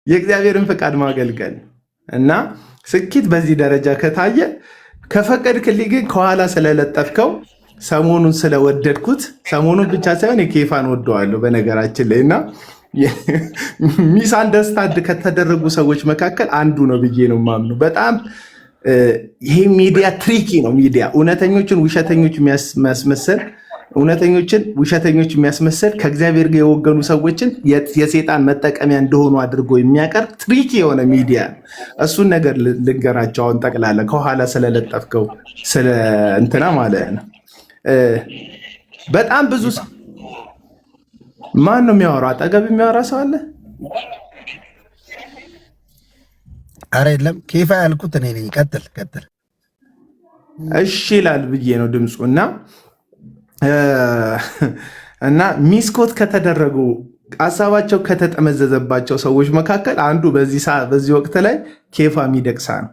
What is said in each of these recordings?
የእግዚአብሔርን ፈቃድ ማገልገል እና ስኬት በዚህ ደረጃ ከታየ ከፈቀድክልኝ ግን ከኋላ ስለለጠፍከው ሰሞኑን ስለወደድኩት ሰሞኑን ብቻ ሳይሆን የኬፋን ወደዋለሁ በነገራችን ላይ እና ሚስ አንደርስታንድ ከተደረጉ ሰዎች መካከል አንዱ ነው ብዬ ነው ማምኑ። በጣም ይሄ ሚዲያ ትሪኪ ነው። ሚዲያ እውነተኞችን ውሸተኞች የሚያስመሰል እውነተኞችን ውሸተኞች የሚያስመሰል ከእግዚአብሔር ጋር የወገኑ ሰዎችን የሰይጣን መጠቀሚያ እንደሆኑ አድርጎ የሚያቀርብ ትሪኪ የሆነ ሚዲያ። እሱን ነገር ልንገራቸው አሁን ጠቅላላ ከኋላ ስለለጠፍከው ስለ እንትና ማለት ነው። በጣም ብዙ ማን ነው የሚያወራው? አጠገብ የሚያወራ ሰው አለ? አረ የለም። ኬፋ ያልኩት እኔ ነኝ። ቀጥል። እሺ ይላል ብዬ ነው ድምፁ እና ሚስኮት ከተደረጉ ሀሳባቸው ከተጠመዘዘባቸው ሰዎች መካከል አንዱ በዚህ ወቅት ላይ ኬፋ ሚደቅሳ ነው።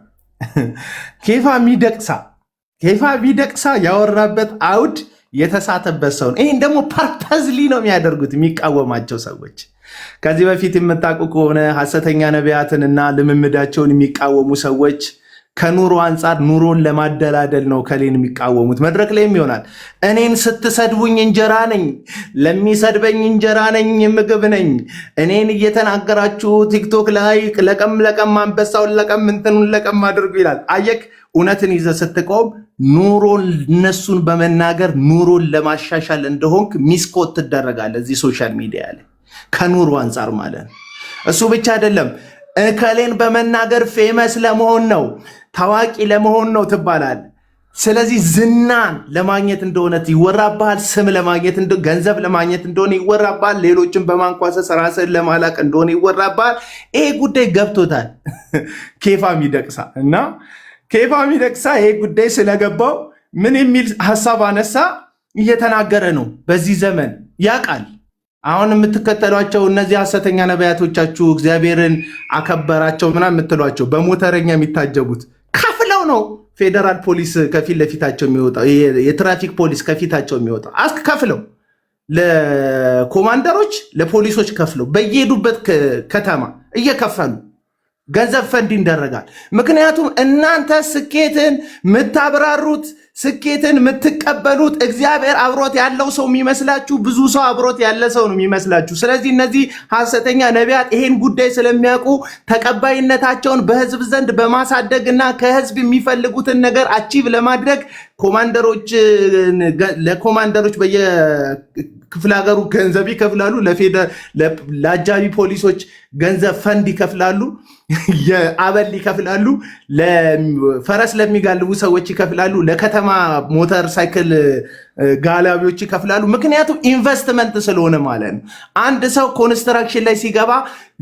ኬፋ ሚደቅሳ ያወራበት አውድ የተሳተበት ሰው ነው። ይህን ደግሞ ፐርፐዝሊ ነው የሚያደርጉት የሚቃወማቸው ሰዎች። ከዚህ በፊት የምታውቁ ከሆነ ሐሰተኛ ነቢያትንና ልምምዳቸውን የሚቃወሙ ሰዎች ከኑሮ አንጻር ኑሮን ለማደላደል ነው ከሌን የሚቃወሙት። መድረክ ላይም ይሆናል እኔን ስትሰድቡኝ እንጀራ ነኝ፣ ለሚሰድበኝ እንጀራ ነኝ፣ ምግብ ነኝ። እኔን እየተናገራችሁ ቲክቶክ ላይ ለቀም አንበሳውን ለቀም እንትኑን ለቀም አድርጉ ይላል። አየክ እውነትን ይዘ ስትቆም ኑሮን እነሱን በመናገር ኑሮን ለማሻሻል እንደሆንክ ሚስኮት ትደረጋለህ እዚህ ሶሻል ሚዲያ ላይ ከኑሮ አንጻር ማለት ነው። እሱ ብቻ አይደለም እከሌን በመናገር ፌመስ ለመሆን ነው ታዋቂ ለመሆን ነው ትባላል። ስለዚህ ዝናን ለማግኘት እንደሆነ ይወራባል፣ ስም ለማግኘት ገንዘብ ለማግኘት እንደሆነ ይወራባል፣ ሌሎችን በማንኳሰስ ራስን ለማላቅ እንደሆነ ይወራባል። ይሄ ጉዳይ ገብቶታል ኬፋ ሚደቅሳ እና ኬፋ ሚደቅሳ ይሄ ጉዳይ ስለገባው ምን የሚል ሐሳብ አነሳ እየተናገረ ነው። በዚህ ዘመን ያቃል አሁን የምትከተሏቸው እነዚህ ሐሰተኛ ነቢያቶቻችሁ እግዚአብሔርን አከበራቸው ምናምን የምትሏቸው በሞተረኛ የሚታጀቡት ከፍለው ነው። ፌደራል ፖሊስ ከፊት ለፊታቸው የሚወጣው የትራፊክ ፖሊስ ከፊታቸው የሚወጣው ከፍለው ለኮማንደሮች ለፖሊሶች ከፍለው በየሄዱበት ከተማ እየከፈሉ ገንዘብ ፈንድ ይደረጋል። ምክንያቱም እናንተ ስኬትን የምታብራሩት ስኬትን የምትቀበሉት እግዚአብሔር አብሮት ያለው ሰው የሚመስላችሁ ብዙ ሰው አብሮት ያለ ሰው ነው የሚመስላችሁ። ስለዚህ እነዚህ ሐሰተኛ ነቢያት ይሄን ጉዳይ ስለሚያውቁ ተቀባይነታቸውን በህዝብ ዘንድ በማሳደግ እና ከህዝብ የሚፈልጉትን ነገር አቺቭ ለማድረግ ለኮማንደሮች በየክፍለ ሀገሩ ገንዘብ ይከፍላሉ። ለአጃቢ ፖሊሶች ገንዘብ ፈንድ ይከፍላሉ። የአበል ይከፍላሉ። ለፈረስ ለሚጋልቡ ሰዎች ይከፍላሉ። ለከተማ ሞተር ሳይክል ጋላቢዎች ይከፍላሉ። ምክንያቱም ኢንቨስትመንት ስለሆነ ማለት ነው። አንድ ሰው ኮንስትራክሽን ላይ ሲገባ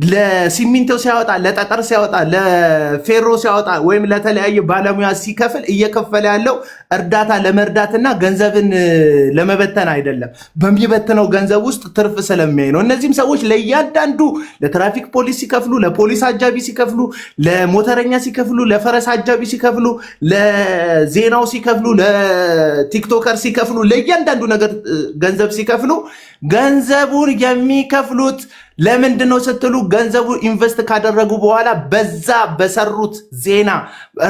ለሲሚንቶ ሲያወጣ፣ ለጠጠር ሲያወጣ፣ ለፌሮ ሲያወጣ ወይም ለተለያየ ባለሙያ ሲከፍል እየከፈለ ያለው እርዳታ ለመርዳትና ገንዘብን ለመበተን አይደለም። በሚበትነው ገንዘብ ውስጥ ትርፍ ስለሚያይ ነው። እነዚህም ሰዎች ለእያንዳንዱ ለትራፊክ ፖሊስ ሲከፍሉ፣ ለፖሊስ አጃቢ ሲከፍሉ፣ ለሞተረኛ ሲከፍሉ፣ ለፈረስ አጃቢ ሲከፍሉ፣ ለዜናው ሲከፍሉ፣ ለቲክቶከር ሲከፍሉ፣ ለእያንዳንዱ ነገር ገንዘብ ሲከፍሉ ገንዘቡን የሚከፍሉት ለምንድን ነው ስትሉ ገንዘቡ ኢንቨስት ካደረጉ በኋላ በዛ በሰሩት ዜና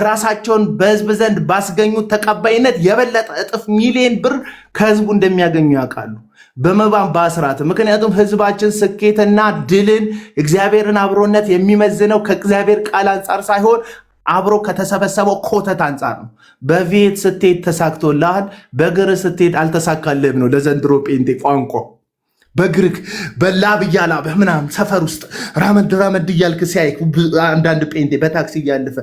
ራሳቸውን በህዝብ ዘንድ ባስገኙት ተቀባይነት የበለጠ እጥፍ ሚሊዮን ብር ከህዝቡ እንደሚያገኙ ያውቃሉ። በመባን በአስራት ምክንያቱም ህዝባችን ስኬትና ድልን እግዚአብሔርን አብሮነት የሚመዝነው ከእግዚአብሔር ቃል አንጻር ሳይሆን አብሮ ከተሰበሰበው ኮተት አንጻር ነው። በቤት ስትሄድ ተሳክቶልሃል፣ በእግር ስትሄድ አልተሳካልህም ነው ለዘንድሮ ጴንጤ ቋንቋ። በግርክ በላብ እያላበህ ምናምን ሰፈር ውስጥ ራመድ እያልክ ሲያይ አንዳንድ ጴንጤ በታክሲ እያለፈ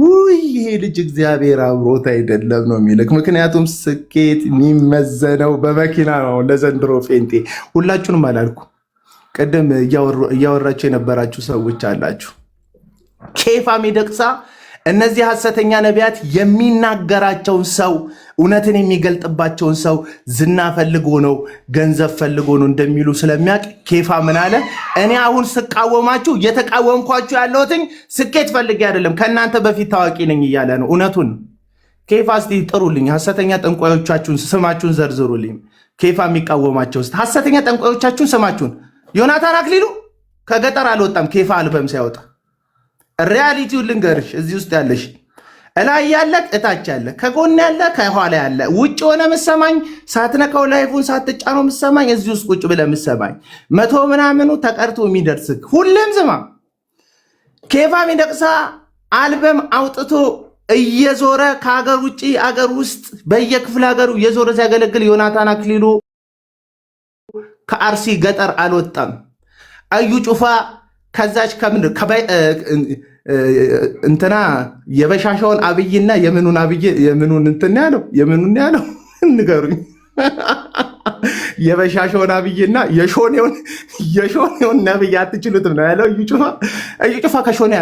ውይ ይሄ ልጅ እግዚአብሔር አብሮት አይደለም ነው የሚልክ። ምክንያቱም ስኬት የሚመዘነው በመኪና ነው ለዘንድሮ ጴንጤ። ሁላችሁንም አላልኩ፣ ቅድም እያወራችሁ የነበራችሁ ሰዎች አላችሁ። ኬፋ ሚደቅሳ እነዚህ ሐሰተኛ ነቢያት የሚናገራቸውን ሰው እውነትን የሚገልጥባቸውን ሰው ዝና ፈልጎ ነው ገንዘብ ፈልጎ ነው እንደሚሉ ስለሚያውቅ ኬፋ ምን አለ? እኔ አሁን ስቃወማችሁ እየተቃወምኳችሁ ያለሁትኝ ስኬት ፈልጌ አይደለም፣ ከእናንተ በፊት ታዋቂ ነኝ እያለ ነው። እውነቱን ኬፋ እስቲ ጥሩልኝ፣ ሐሰተኛ ጠንቋዮቻችሁን ስማችሁን ዘርዝሩልኝ። ኬፋ የሚቃወማቸው ሐሰተኛ ጠንቋዮቻችሁን ስማችሁን ዮናታን አክሊሉ ከገጠር አልወጣም። ኬፋ አልበም ሲያወጣ ሪያሊቲውን ልንገርሽ፣ እዚህ ውስጥ ያለሽ እላይ ያለ እታች ያለ ከጎን ያለ ከኋላ ያለ ውጭ ሆነ ምሰማኝ ሳትነካው ላይፉን ሳትጫነው ምሰማኝ እዚህ ውስጥ ቁጭ ብለህ ምሰማኝ 100 ምናምኑ ተቀርቶ የሚደርስክ ሁሌም ዝማ። ኬፋ ሚደቅሳ አልበም አውጥቶ እየዞረ ከሀገር ውጭ አገር ውስጥ በየክፍለ ሀገሩ እየዞረ ሲያገለግል ዮናታን አክሊሉ ከአርሲ ገጠር አልወጣም። እዩ ጩፋ ከዛች እንትና የበሻሻውን አብይና የምኑን እንትን ያለው ንገሩኝ። የበሻሻውን አብይና የሾኔውን ነብይ አትችሉትም ነው ያለው እዩ ጩፋ። እዩ ጩፋ ከሾኔ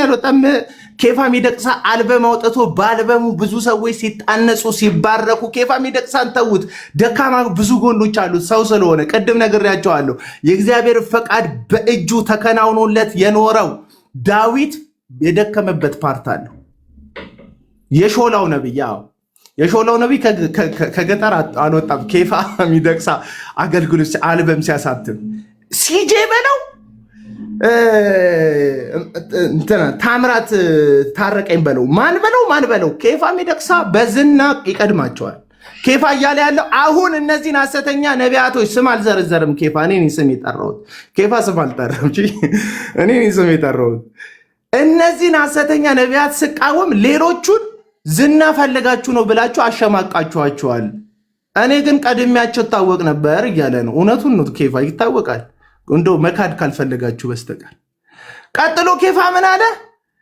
አልወጣም። ኬፋ ሚደቅሳ አልበም አውጥቶ በአልበሙ ብዙ ሰዎች ሲጣነጹ ሲባረኩ፣ ኬፋ ሚደቅሳን ተዉት። ደካማ ብዙ ጎኖች አሉት ሰው ስለሆነ ቅድም ነግሬያቸዋለሁ። የእግዚአብሔር ፈቃድ በእጁ ተከናውኖለት የኖረው ዳዊት የደከመበት ፓርት አለው። የሾላው ነቢይ ከገጠር አልወጣም። ኬፋ ሚደቅሳ አገልግሎት አልበም ሲያሳትም ሲጄ በለው ታምራት ታረቀኝ በለው ማን በለው ኬፋ ሚደቅሳ በዝና ይቀድማቸዋል። ኬፋ እያለ ያለው አሁን እነዚህን ሐሰተኛ ነቢያቶች ስም አልዘረዘርም። ኬፋ እኔ ስም የጠራሁት ኬፋ ስም አልጠራም። እኔ ስም የጠራሁት እነዚህን ሐሰተኛ ነቢያት ስቃወም ሌሎቹን ዝና ፈልጋችሁ ነው ብላችሁ አሸማቃችኋቸዋል። እኔ ግን ቀድሚያቸው ታወቅ ነበር እያለ ነው። እውነቱን ነው። ኬፋ ይታወቃል እንደው መካድ ካልፈለጋችሁ በስተቀር። ቀጥሎ ኬፋ ምን አለ?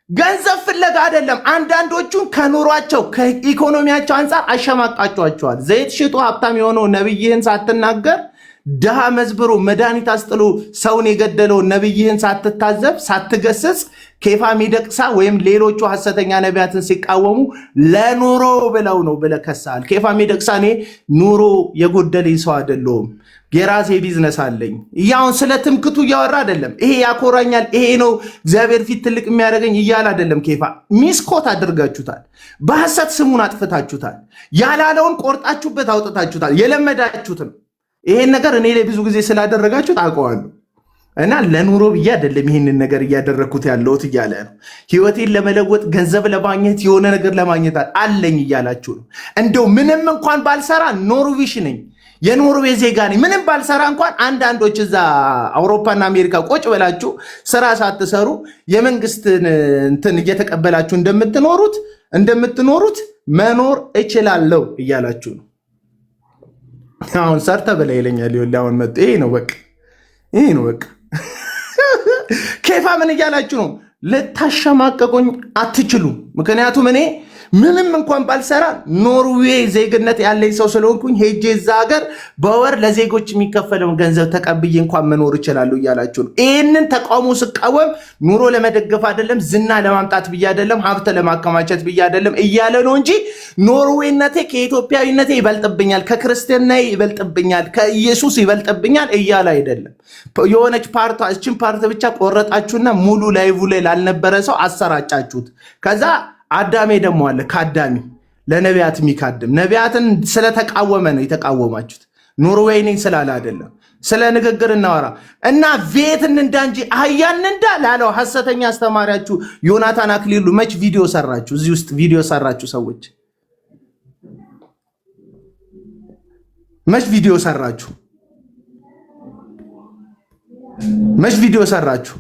ገንዘብ ፍለጋ አይደለም። አንዳንዶቹን ከኑሯቸው ከኢኮኖሚያቸው አንጻር አሸማቃቸዋል። ዘይት ሽጦ ሀብታም የሆነው ነብይህን ሳትናገር ድሃ መዝብሮ መድኃኒት አስጥሎ ሰውን የገደለው ነብይህን ሳትታዘብ ሳትገስጽ ኬፋ ሚደቅሳ ወይም ሌሎቹ ሐሰተኛ ነቢያትን ሲቃወሙ ለኑሮ ብለው ነው ብለህ ከሳል። ኬፋ ሚደቅሳ እኔ ኑሮ የጎደለኝ ሰው አይደለሁም፣ የራሴ ቢዝነስ አለኝ። ያውን ስለ ትምክቱ እያወራ አይደለም። ይሄ ያኮራኛል፣ ይሄ ነው እግዚአብሔር ፊት ትልቅ የሚያደርገኝ እያለ አይደለም። ኬፋ ሚስኮት አድርጋችሁታል፣ በሐሰት ስሙን አጥፍታችሁታል፣ ያላለውን ቆርጣችሁበት አውጥታችሁታል። የለመዳችሁት ነው። ይሄን ነገር እኔ ላይ ብዙ ጊዜ ስላደረጋችሁት አውቀዋለሁ እና ለኑሮ ብዬ አይደለም ይሄንን ነገር እያደረግኩት ያለሁት እያለ ነው። ህይወቴን ለመለወጥ ገንዘብ ለማግኘት የሆነ ነገር ለማግኘት አለኝ እያላችሁ ነው። እንደው ምንም እንኳን ባልሰራ ኖርዌዥ ነኝ፣ የኖርዌይ ዜጋ ነኝ፣ ምንም ባልሰራ እንኳን አንዳንዶች እዛ አውሮፓና አሜሪካ ቁጭ ብላችሁ ስራ ሳትሰሩ የመንግስትን እንትን እየተቀበላችሁ እንደምትኖሩት መኖር እችላለሁ እያላችሁ ነው። አሁን ሰርተ በላ ይለኛል። ይኸውልህ አሁን መጡ። ይሄ ነው በቃ ኬፋ ምን እያላችሁ ነው? ልታሸማቀቁኝ አትችሉም። ምክንያቱም እኔ ምንም እንኳን ባልሰራ ኖርዌይ ዜግነት ያለኝ ሰው ስለሆንኩኝ ሄጄ እዛ ሀገር በወር ለዜጎች የሚከፈለውን ገንዘብ ተቀብዬ እንኳን መኖር እችላለሁ እያላችሁ ነው። ይህንን ተቃውሞ ስቃወም ኑሮ ለመደገፍ አይደለም፣ ዝና ለማምጣት ብዬ አይደለም፣ ሀብት ለማከማቸት ብዬ አይደለም እያለ ነው እንጂ ኖርዌይነቴ ከኢትዮጵያዊነቴ ይበልጥብኛል፣ ከክርስቲያናዬ ይበልጥብኛል፣ ከኢየሱስ ይበልጥብኛል እያለ አይደለም። የሆነች እችን ፓርት ብቻ ቆረጣችሁና ሙሉ ላይቭ ላይ ላልነበረ ሰው አሰራጫችሁት። ከዛ አዳሜ ደግሞ አለ። ከአዳሚ ለነቢያት የሚካድም ነቢያትን ስለተቃወመ ነው የተቃወማችሁት። ኖርዌይ ነኝ ስላለ አይደለም። ስለ ንግግር እናወራ እና ቤት እንንዳ እንጂ አህያን እንዳ ላለው ሐሰተኛ አስተማሪያችሁ ዮናታን አክሊሉ መች ቪዲዮ ሰራችሁ? እዚህ ውስጥ ቪዲዮ ሰራችሁ ሰዎች መች ቪዲዮ ሰራችሁ?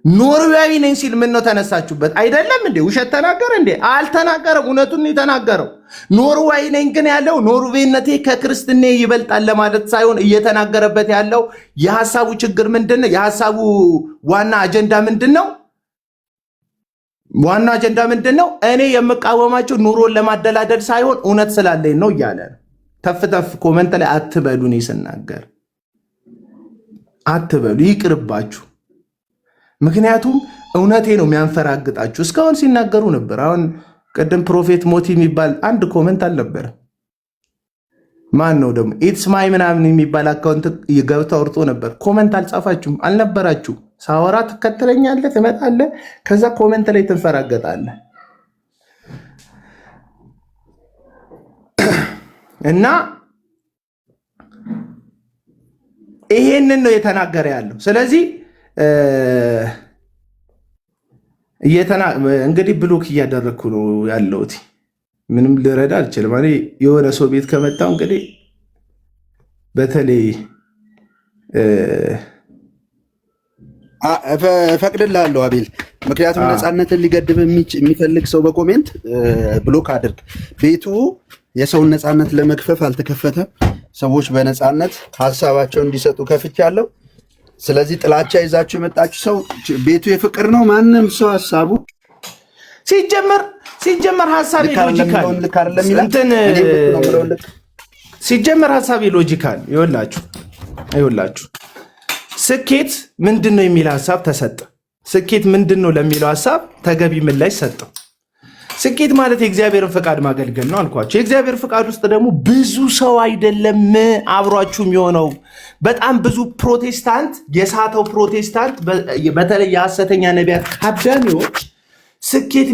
ኖርዌያዊ ነኝ ሲል ምን ነው ተነሳችሁበት? አይደለም እንዴ? ውሸት ተናገረ እንዴ? አልተናገረም። እውነቱን የተናገረው ኖርዌያዊ ነኝ ግን ያለው ኖርዌይነቴ ከክርስትና ይበልጣል ለማለት ሳይሆን እየተናገረበት ያለው የሐሳቡ ችግር ምንድነው? የሐሳቡ ዋና አጀንዳ ምንድነው? እኔ የምቃወማቸው ኑሮን ለማደላደል ሳይሆን እውነት ስላለኝ ነው እያለ ነው። ተፍ ኮመንት ላይ አትበሉ። እኔ ስናገር አትበሉ፣ ይቅርባችሁ። ምክንያቱም እውነቴ ነው የሚያንፈራግጣችሁ። እስካሁን ሲናገሩ ነበር። አሁን ቅድም ፕሮፌት ሞቲ የሚባል አንድ ኮመንት አልነበረ? ማን ነው ደግሞ ኢትስ ማይ ምናምን የሚባል አካውንት ገብታ ወርጦ ነበር። ኮመንት አልጻፋችሁም፣ አልነበራችሁ። ሳወራ ትከተለኛለህ፣ ትመጣለህ፣ ከዛ ኮመንት ላይ ትንፈራገጣለህ። እና ይሄንን ነው የተናገረ ያለው። ስለዚህ እንግዲህ ብሎክ እያደረግኩ ነው ያለሁት። ምንም ልረዳ አልችልም። እኔ የሆነ ሰው ቤት ከመጣው እንግዲህ በተለይ እፈቅድልሃለሁ አቤል። ምክንያቱም ነፃነትን ሊገድብ የሚፈልግ ሰው በኮሜንት ብሎክ አድርግ። ቤቱ የሰውን ነፃነት ለመግፈፍ አልተከፈተም። ሰዎች በነፃነት ሀሳባቸውን እንዲሰጡ ከፍቻለሁ። ስለዚህ ጥላቻ ይዛችሁ የመጣችሁ ሰው ቤቱ የፍቅር ነው። ማንም ሰው ሀሳቡ ሲጀመር ሀሳብ ሎጂካል ይኸውላችሁ ስኬት ምንድን ነው የሚል ሀሳብ ተሰጠ። ስኬት ምንድን ነው ለሚለው ሀሳብ ተገቢ ምላሽ ሰጠው። ስኬት ማለት የእግዚአብሔርን ፍቃድ ማገልገል ነው አልኳቸው። የእግዚአብሔር ፍቃድ ውስጥ ደግሞ ብዙ ሰው አይደለም አብሯችሁ የሚሆነው። በጣም ብዙ ፕሮቴስታንት የሳተው ፕሮቴስታንት በተለይ የሐሰተኛ ነቢያት ካዳሚዎች ስኬት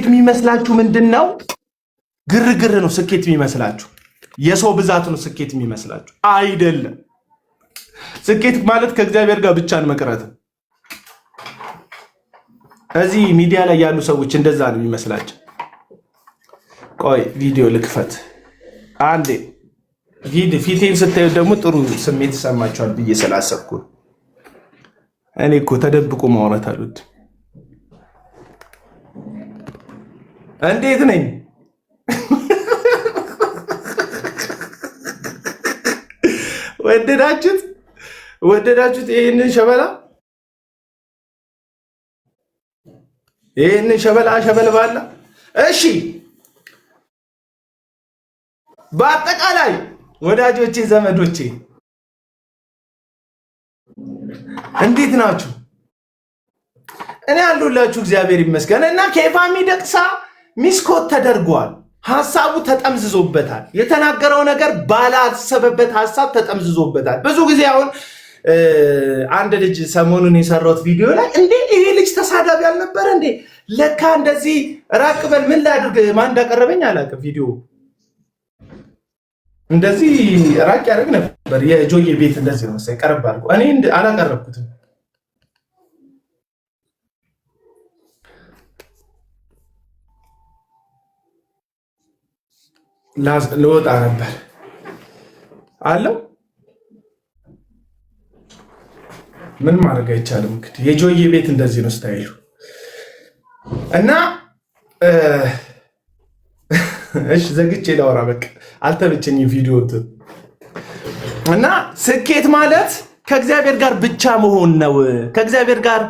የሚመስላችሁ ምንድን ነው? ግርግር ነው ስኬት የሚመስላችሁ። የሰው ብዛት ነው ስኬት የሚመስላችሁ። አይደለም። ስኬት ማለት ከእግዚአብሔር ጋር ብቻን መቅረት። እዚህ ሚዲያ ላይ ያሉ ሰዎች እንደዛ ነው የሚመስላቸው። ቆይ ቪዲዮ ልክፈት አንዴ። ፊቴን ስታዩ ደግሞ ጥሩ ስሜት ይሰማቸዋል ብዬ ስላሰብኩ። እኔ እኮ ተደብቆ ማውራት አሉት። እንዴት ነኝ? ወደዳችሁት? ይህንን ሸበል ባላ። እሺ፣ በአጠቃላይ ወዳጆቼ፣ ዘመዶቼ እንዴት ናችሁ? እኔ ያሉላችሁ እግዚአብሔር ይመስገን። እና ኬፋ ሚደቅሳ ሚስኮት ተደርጓል። ሀሳቡ ተጠምዝዞበታል። የተናገረው ነገር ባላሰበበት ሀሳብ ተጠምዝዞበታል። ብዙ ጊዜ አሁን አንድ ልጅ ሰሞኑን የሰራሁት ቪዲዮ ላይ እንዴ ይሄ ልጅ ተሳዳቢ አልነበረ እንዴ? ለካ እንደዚህ ራቅ በል ምን ላድርግ? ማን እንዳቀረበኝ አላውቅም። ቪዲዮ እንደዚህ ራቅ ያደርግ ነበር። የጆዬ ቤት እንደዚህ ነው መሰለኝ ቀረብ አድርጎ። እኔ አላቀረብኩትም። ልወጣ ነበር አለው። ምን ማድረግ አይቻልም። እንግዲህ የጆዬ ቤት እንደዚህ ነው ስታይሉ። እና እሺ ዘግቼ ላወራ በቃ አልተመቸኝም ቪዲዮ እና ስኬት ማለት ከእግዚአብሔር ጋር ብቻ መሆን ነው። ከእግዚአብሔር ጋር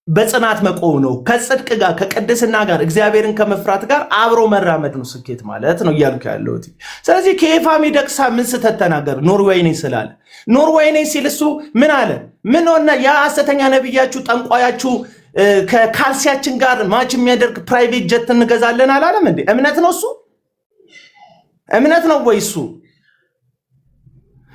በጽናት መቆም ነው። ከጽድቅ ጋር ከቅድስና ጋር እግዚአብሔርን ከመፍራት ጋር አብሮ መራመድ ነው ስኬት ማለት ነው እያልኩ ያለሁት። ስለዚህ ኬፋ ሚደቅሳ ምን ስተት ተናገር? ኖርዌይ ነኝ ስላለ ኖርዌይ ነኝ ሲል እሱ ምን አለ? ምን ሆነ? ያ ሐሰተኛ ነብያችሁ ጠንቋያችሁ ከካልሲያችን ጋር ማች የሚያደርግ ፕራይቬት ጀት እንገዛለን አላለም እንዴ? እምነት ነው እሱ? እምነት ነው ወይ እሱ?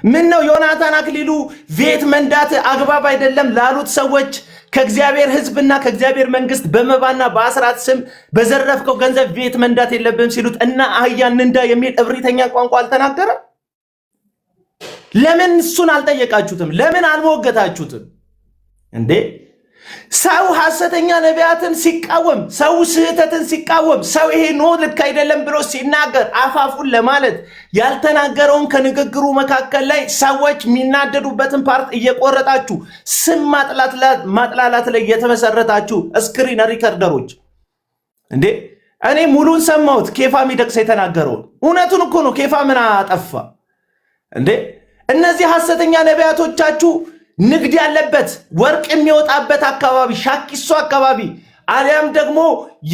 ምን ነው ዮናታን አክሊሉ ቤት መንዳት አግባብ አይደለም ላሉት ሰዎች ከእግዚአብሔር ሕዝብና ከእግዚአብሔር መንግስት በመባና በአስራት ስም በዘረፍከው ገንዘብ ቤት መንዳት የለብህም ሲሉት እና አህያን እንዳ የሚል እብሪተኛ ቋንቋ አልተናገረም? ለምን እሱን አልጠየቃችሁትም? ለምን አልሞገታችሁትም እንዴ? ሰው ሐሰተኛ ነቢያትን ሲቃወም፣ ሰው ስህተትን ሲቃወም፣ ሰው ይሄ ኖ ልክ አይደለም ብሎ ሲናገር አፋፉን ለማለት ያልተናገረውን ከንግግሩ መካከል ላይ ሰዎች የሚናደዱበትን ፓርት እየቆረጣችሁ ስም ማጥላላት ላይ የተመሰረታችሁ ስክሪን ሪከርደሮች እንዴ! እኔ ሙሉን ሰማሁት። ኬፋ ሚደቅሳ የተናገረውን እውነቱን እኮ ነው። ኬፋ ምን አጠፋ እንዴ? እነዚህ ሐሰተኛ ነቢያቶቻችሁ ንግድ ያለበት ወርቅ የሚወጣበት አካባቢ ሻኪሶ አካባቢ አሊያም ደግሞ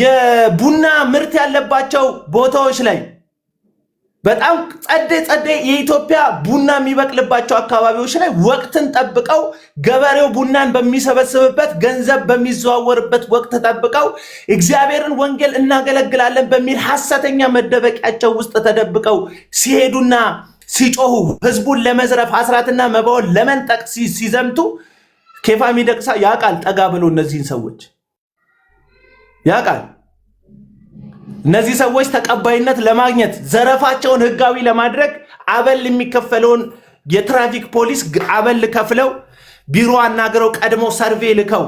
የቡና ምርት ያለባቸው ቦታዎች ላይ በጣም ጸደ የኢትዮጵያ ቡና የሚበቅልባቸው አካባቢዎች ላይ ወቅትን ጠብቀው ገበሬው ቡናን በሚሰበስብበት ገንዘብ በሚዘዋወርበት ወቅት ጠብቀው እግዚአብሔርን ወንጌል እናገለግላለን በሚል ሐሰተኛ መደበቂያቸው ውስጥ ተደብቀው ሲሄዱና ሲጮሁ ህዝቡን ለመዝረፍ አስራትና መባውን ለመንጠቅ ሲዘምቱ ኬፋ ሚደቅሳ ያቃል። ጠጋ ብሎ እነዚህን ሰዎች ያቃል። እነዚህ ሰዎች ተቀባይነት ለማግኘት ዘረፋቸውን ህጋዊ ለማድረግ አበል የሚከፈለውን የትራፊክ ፖሊስ አበል ከፍለው ቢሮ አናግረው ቀድሞ ሰርቬይ ልከው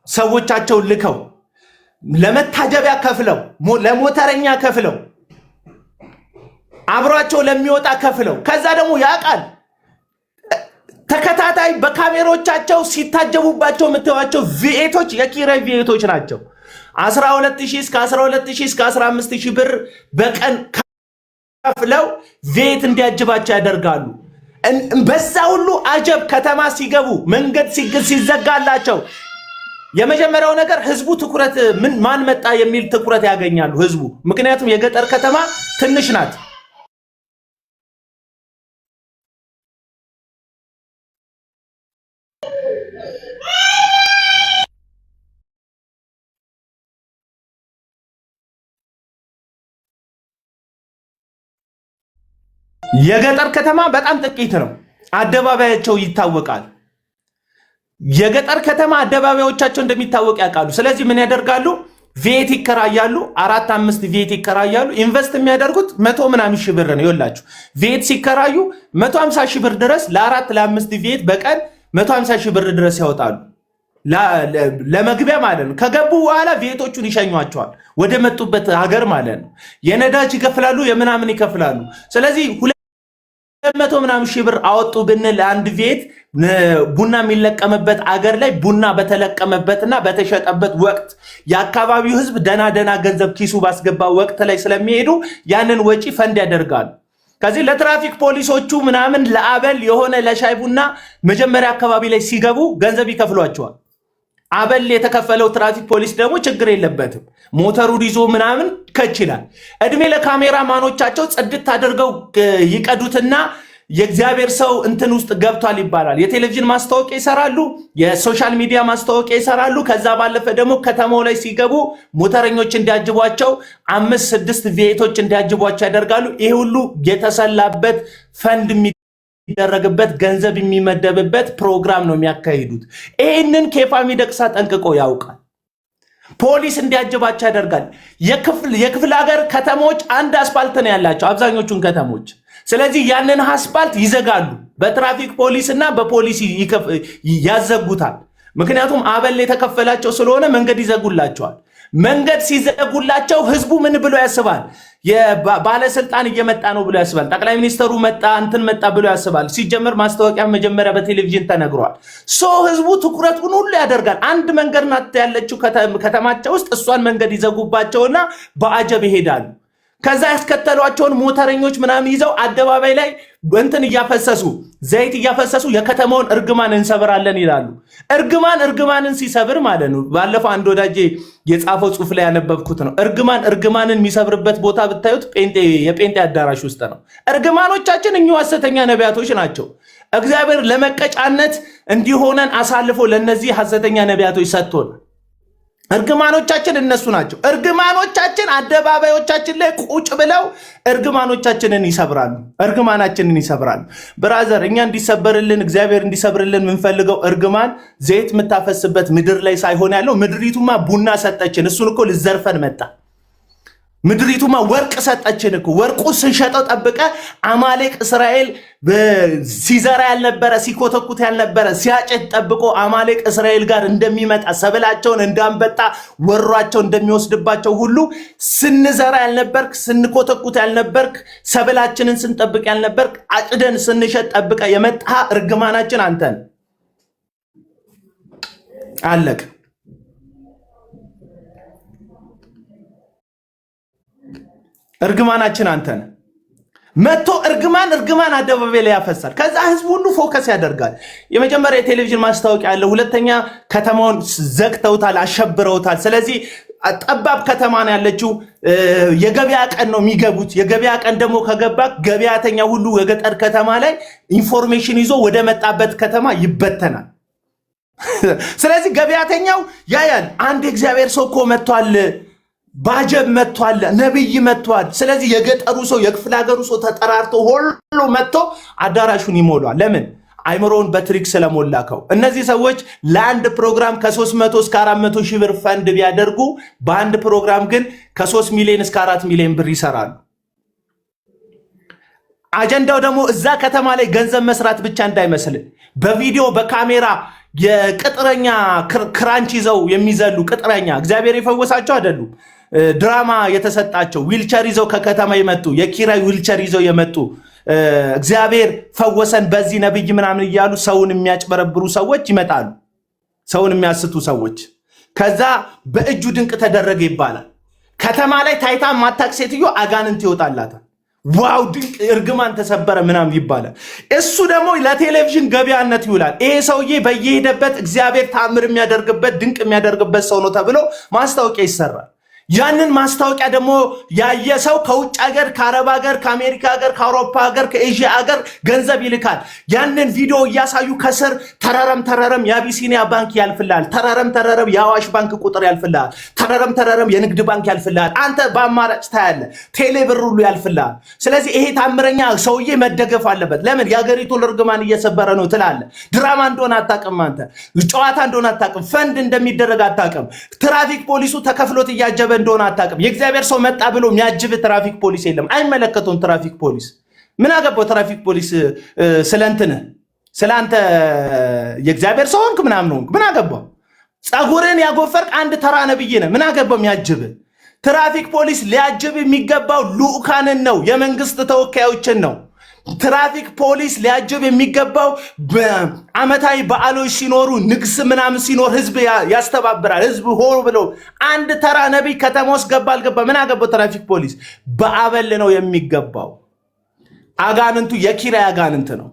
ሰዎቻቸው ልከው ለመታጀቢያ ከፍለው ለሞተረኛ ከፍለው አብሯቸው ለሚወጣ ከፍለው ከዛ ደግሞ ያቃል ተከታታይ በካሜራዎቻቸው ሲታጀቡባቸው የምታዩቸው ቪኤቶች የኪራይ ቪኤቶች ናቸው 12000 እስከ 12000 እስከ 15000 ብር በቀን ከፍለው ቪኤት እንዲያጅባቸው ያደርጋሉ በዛ ሁሉ አጀብ ከተማ ሲገቡ መንገድ ሲዘጋላቸው የመጀመሪያው ነገር ህዝቡ ትኩረት ማን መጣ የሚል ትኩረት ያገኛሉ ህዝቡ ምክንያቱም የገጠር ከተማ ትንሽ ናት የገጠር ከተማ በጣም ጥቂት ነው አደባባያቸው ይታወቃል የገጠር ከተማ አደባባዮቻቸው እንደሚታወቅ ያውቃሉ ስለዚህ ምን ያደርጋሉ ቪኤት ይከራያሉ 4-5 ቪኤት ይከራያሉ ኢንቨስት የሚያደርጉት 100 ምናምን ሺህ ብር ነው ይወላችሁ ቪኤት ሲከራዩ 150 ሺህ ብር ድረስ ለ4 ለ5 ቪኤት በቀን 150 ሺህ ብር ድረስ ያወጣሉ ለመግቢያ ማለት ነው ከገቡ በኋላ ቪኤቶቹን ይሸኟቸዋል ወደ መጡበት ሀገር ማለት ነው የነዳጅ ይከፍላሉ የምናምን ይከፍላሉ ስለዚህ 200 ምናምን ሺህ ብር አወጡ ብንል አንድ ቪኤት ቡና የሚለቀምበት አገር ላይ ቡና በተለቀመበትና በተሸጠበት ወቅት የአካባቢው ህዝብ ደና ገንዘብ ኪሱ ባስገባ ወቅት ላይ ስለሚሄዱ ያንን ወጪ ፈንድ ያደርጋሉ ከዚህ ለትራፊክ ፖሊሶቹ ምናምን ለአበል የሆነ ለሻይ ቡና መጀመሪያ አካባቢ ላይ ሲገቡ ገንዘብ ይከፍሏቸዋል አበል የተከፈለው ትራፊክ ፖሊስ ደግሞ ችግር የለበትም ሞተሩ ይዞ ምናምን ከችላል እድሜ ለካሜራ ማኖቻቸው ጽድት አድርገው ይቀዱትና የእግዚአብሔር ሰው እንትን ውስጥ ገብቷል ይባላል የቴሌቪዥን ማስታወቂያ ይሰራሉ የሶሻል ሚዲያ ማስታወቂያ ይሰራሉ ከዛ ባለፈ ደግሞ ከተማው ላይ ሲገቡ ሞተረኞች እንዲያጅቧቸው 5-6 ቪኤቶች እንዲያጅቧቸው ያደርጋሉ ይሄ ሁሉ የተሰላበት ፈንድ የሚደረግበት ገንዘብ የሚመደብበት ፕሮግራም ነው የሚያካሂዱት ይሄንን ኬፋ ሚደቅሳ ጠንቅቆ ያውቃል ፖሊስ እንዲያጅባቸው ያደርጋል የክፍለ ሀገር ከተሞች አንድ አስፋልት ነው ያላቸው አብዛኞቹን ከተሞች ስለዚህ ያንን አስፋልት ይዘጋሉ በትራፊክ ፖሊስና በፖሊስ ያዘጉታል ምክንያቱም አበል የተከፈላቸው ስለሆነ መንገድ ይዘጉላቸዋል መንገድ ሲዘጉላቸው ህዝቡ ምን ብሎ ያስባል የባለስልጣን እየመጣ ነው ብሎ ያስባል ጠቅላይ ሚኒስተሩ መጣ እንትን መጣ ብሎ ያስባል ሲጀመር ማስታወቂያ መጀመሪያ በቴሌቪዥን ተነግሯል ህዝቡ ትኩረቱን ሁሉ ያደርጋል አንድ መንገድ ናት ያለችው ከተማቸው ውስጥ እሷን መንገድ ይዘጉባቸውና በአጀብ ይሄዳሉ ከዛ ያስከተሏቸውን ሞተረኞች ምናምን ይዘው አደባባይ ላይ እንትን እያፈሰሱ ዘይት እያፈሰሱ የከተማውን እርግማን እንሰብራለን ይላሉ እርግማንን ሲሰብር ማለት ነው ባለፈው አንድ ወዳጄ የጻፈው ጽሁፍ ላይ ያነበብኩት ነው እርግማንን የሚሰብርበት ቦታ ብታዩት የጴንጤ አዳራሽ ውስጥ ነው እርግማኖቻችን እኚሁ ሐሰተኛ ነቢያቶች ናቸው እግዚአብሔር ለመቀጫነት እንዲሆነን አሳልፎ ለነዚህ ሐሰተኛ ነቢያቶች ሰጥቶን እርግማኖቻችን እነሱ ናቸው እርግማኖቻችን አደባባዮቻችን ላይ ቁጭ ብለው እርግማኖቻችንን ይሰብራሉ ብራዘር እኛ እንዲሰበርልን እግዚአብሔር እንዲሰብርልን የምንፈልገው እርግማን ዘይት የምታፈስበት ምድር ላይ ሳይሆን ያለው ምድሪቱማ ቡና ሰጠችን እሱን እኮ ልዘርፈን መጣ ምድሪቱማ ወርቅ ሰጠችን እኮ ወርቁ ስንሸጠው ጠብቀ አማሌቅ እስራኤል ሲዘራ ያልነበረ ሲኮተኩት ያልነበረ ሲያጨት ጠብቆ አማሌቅ እስራኤል ጋር እንደሚመጣ ሰብላቸውን እንዳንበጣ ወሯቸው እንደሚወስድባቸው ሁሉ ስንዘራ ያልነበርክ ስንኮተኩት ያልነበርክ ሰብላችንን ስንጠብቅ ያልነበርክ አጭደን ስንሸጥ ጠብቀ የመጣ እርግማናችን አንተን አለቅ እርግማናችን አንተን መጥቶ እርግማን አደባባይ ላይ ያፈሳል ከዛ ህዝቡ ሁሉ ፎከስ ያደርጋል የመጀመሪያ የቴሌቪዥን ማስታወቂያ አለ ሁለተኛ ከተማውን ዘግተውታል አሸብረውታል ስለዚህ ጠባብ ከተማ ነው ያለችው የገበያ ቀን ነው የሚገቡት የገበያ ቀን ደግሞ ከገባ ገበያተኛ ሁሉ የገጠር ከተማ ላይ ኢንፎርሜሽን ይዞ ወደ መጣበት ከተማ ይበተናል ስለዚህ ገበያተኛው ያያል አንድ እግዚአብሔር ሰው እኮ መጥቷል ባጀብ መጥቷል ነብይ መጥቷል ስለዚህ የገጠሩ ሰው የክፍለ ሀገሩ ሰው ተጠራርቶ ሁሉ መጥቶ አዳራሹን ይሞላል ለምን አይምሮውን በትሪክ ስለሞላከው እነዚህ ሰዎች ለአንድ ፕሮግራም ከ300 እስከ 400 ሺህ ብር ፈንድ ቢያደርጉ በአንድ ፕሮግራም ግን ከ3 ሚሊዮን እስከ 4 ሚሊዮን ብር ይሰራሉ አጀንዳው ደግሞ እዛ ከተማ ላይ ገንዘብ መስራት ብቻ እንዳይመስል በቪዲዮ በካሜራ የቅጥረኛ ክራንች ይዘው የሚዘሉ ቅጥረኛ እግዚአብሔር የፈወሳቸው አይደሉም። ድራማ የተሰጣቸው ዊልቸር ይዘው ከከተማ የመጡ የኪራይ ዊልቸር ይዘው የመጡ እግዚአብሔር ፈወሰን በዚህ ነብይ ምናምን እያሉ ሰውን የሚያጭበረብሩ ሰዎች ይመጣሉ። ሰውን የሚያስቱ ሰዎች ከዛ በእጁ ድንቅ ተደረገ ይባላል። ከተማ ላይ ታይታ ማታቅ ሴትዮ አጋንንት ይወጣላታል። ዋው ድንቅ እርግማን ተሰበረ ምናምን ይባላል። እሱ ደግሞ ለቴሌቪዥን ገበያነት ይውላል። ይሄ ሰውዬ በየሄደበት እግዚአብሔር ታምር የሚያደርግበት ድንቅ የሚያደርግበት ሰው ነው ተብሎ ማስታወቂያ ይሰራል። ያንን ማስታወቂያ ደግሞ ያየ ሰው ከውጭ ሀገር፣ ከአረብ ሀገር፣ ከአሜሪካ ሀገር፣ ከአውሮፓ ሀገር፣ ከኤዥያ ሀገር ገንዘብ ይልካል። ያንን ቪዲዮ እያሳዩ ከስር ተረረም የአቢሲኒያ ባንክ ያልፍልሃል፣ ተረረም የአዋሽ ባንክ ቁጥር ያልፍልሃል፣ ተረረም የንግድ ባንክ ያልፍልሃል። አንተ በአማራጭ ታያለ፣ ቴሌ ብር ሁሉ ያልፍልሃል። ስለዚህ ይሄ ታምረኛ ሰውዬ መደገፍ አለበት። ለምን የሀገሪቱን እርግማን እየሰበረ ነው ትላለ። ድራማ እንደሆነ አታውቅም አንተ፣ ጨዋታ እንደሆነ አታውቅም፣ ፈንድ እንደሚደረግ አታውቅም። ትራፊክ ፖሊሱ ተከፍሎት እያጀበ እንደሆነ አታውቅም። የእግዚአብሔር ሰው መጣ ብሎ የሚያጅብ ትራፊክ ፖሊስ የለም። አይመለከተውም። ትራፊክ ፖሊስ ምን አገባው? ትራፊክ ፖሊስ ስለእንትን ስለአንተ የእግዚአብሔር ሰው ሆንክ ምናምን ሆንክ ምን አገባው? ጸጉርን ያጎፈርክ አንድ ተራ ነብይ ነህ። ምን አገባው የሚያጅብ? ትራፊክ ፖሊስ ሊያጅብ የሚገባው ልኡካንን ነው፣ የመንግስት ተወካዮችን ነው። ትራፊክ ፖሊስ ሊያጅብ የሚገባው አመታዊ በዓሎች ሲኖሩ ንግስ ምናምን ሲኖር ህዝብ ያስተባብራል። ህዝብ ሆ ብሎ አንድ ተራ ነቢይ ከተማ ውስጥ ገባ አልገባ ምን አገባው? ትራፊክ ፖሊስ በአበል ነው የሚገባው። አጋንንቱ የኪራይ አጋንንት ነው።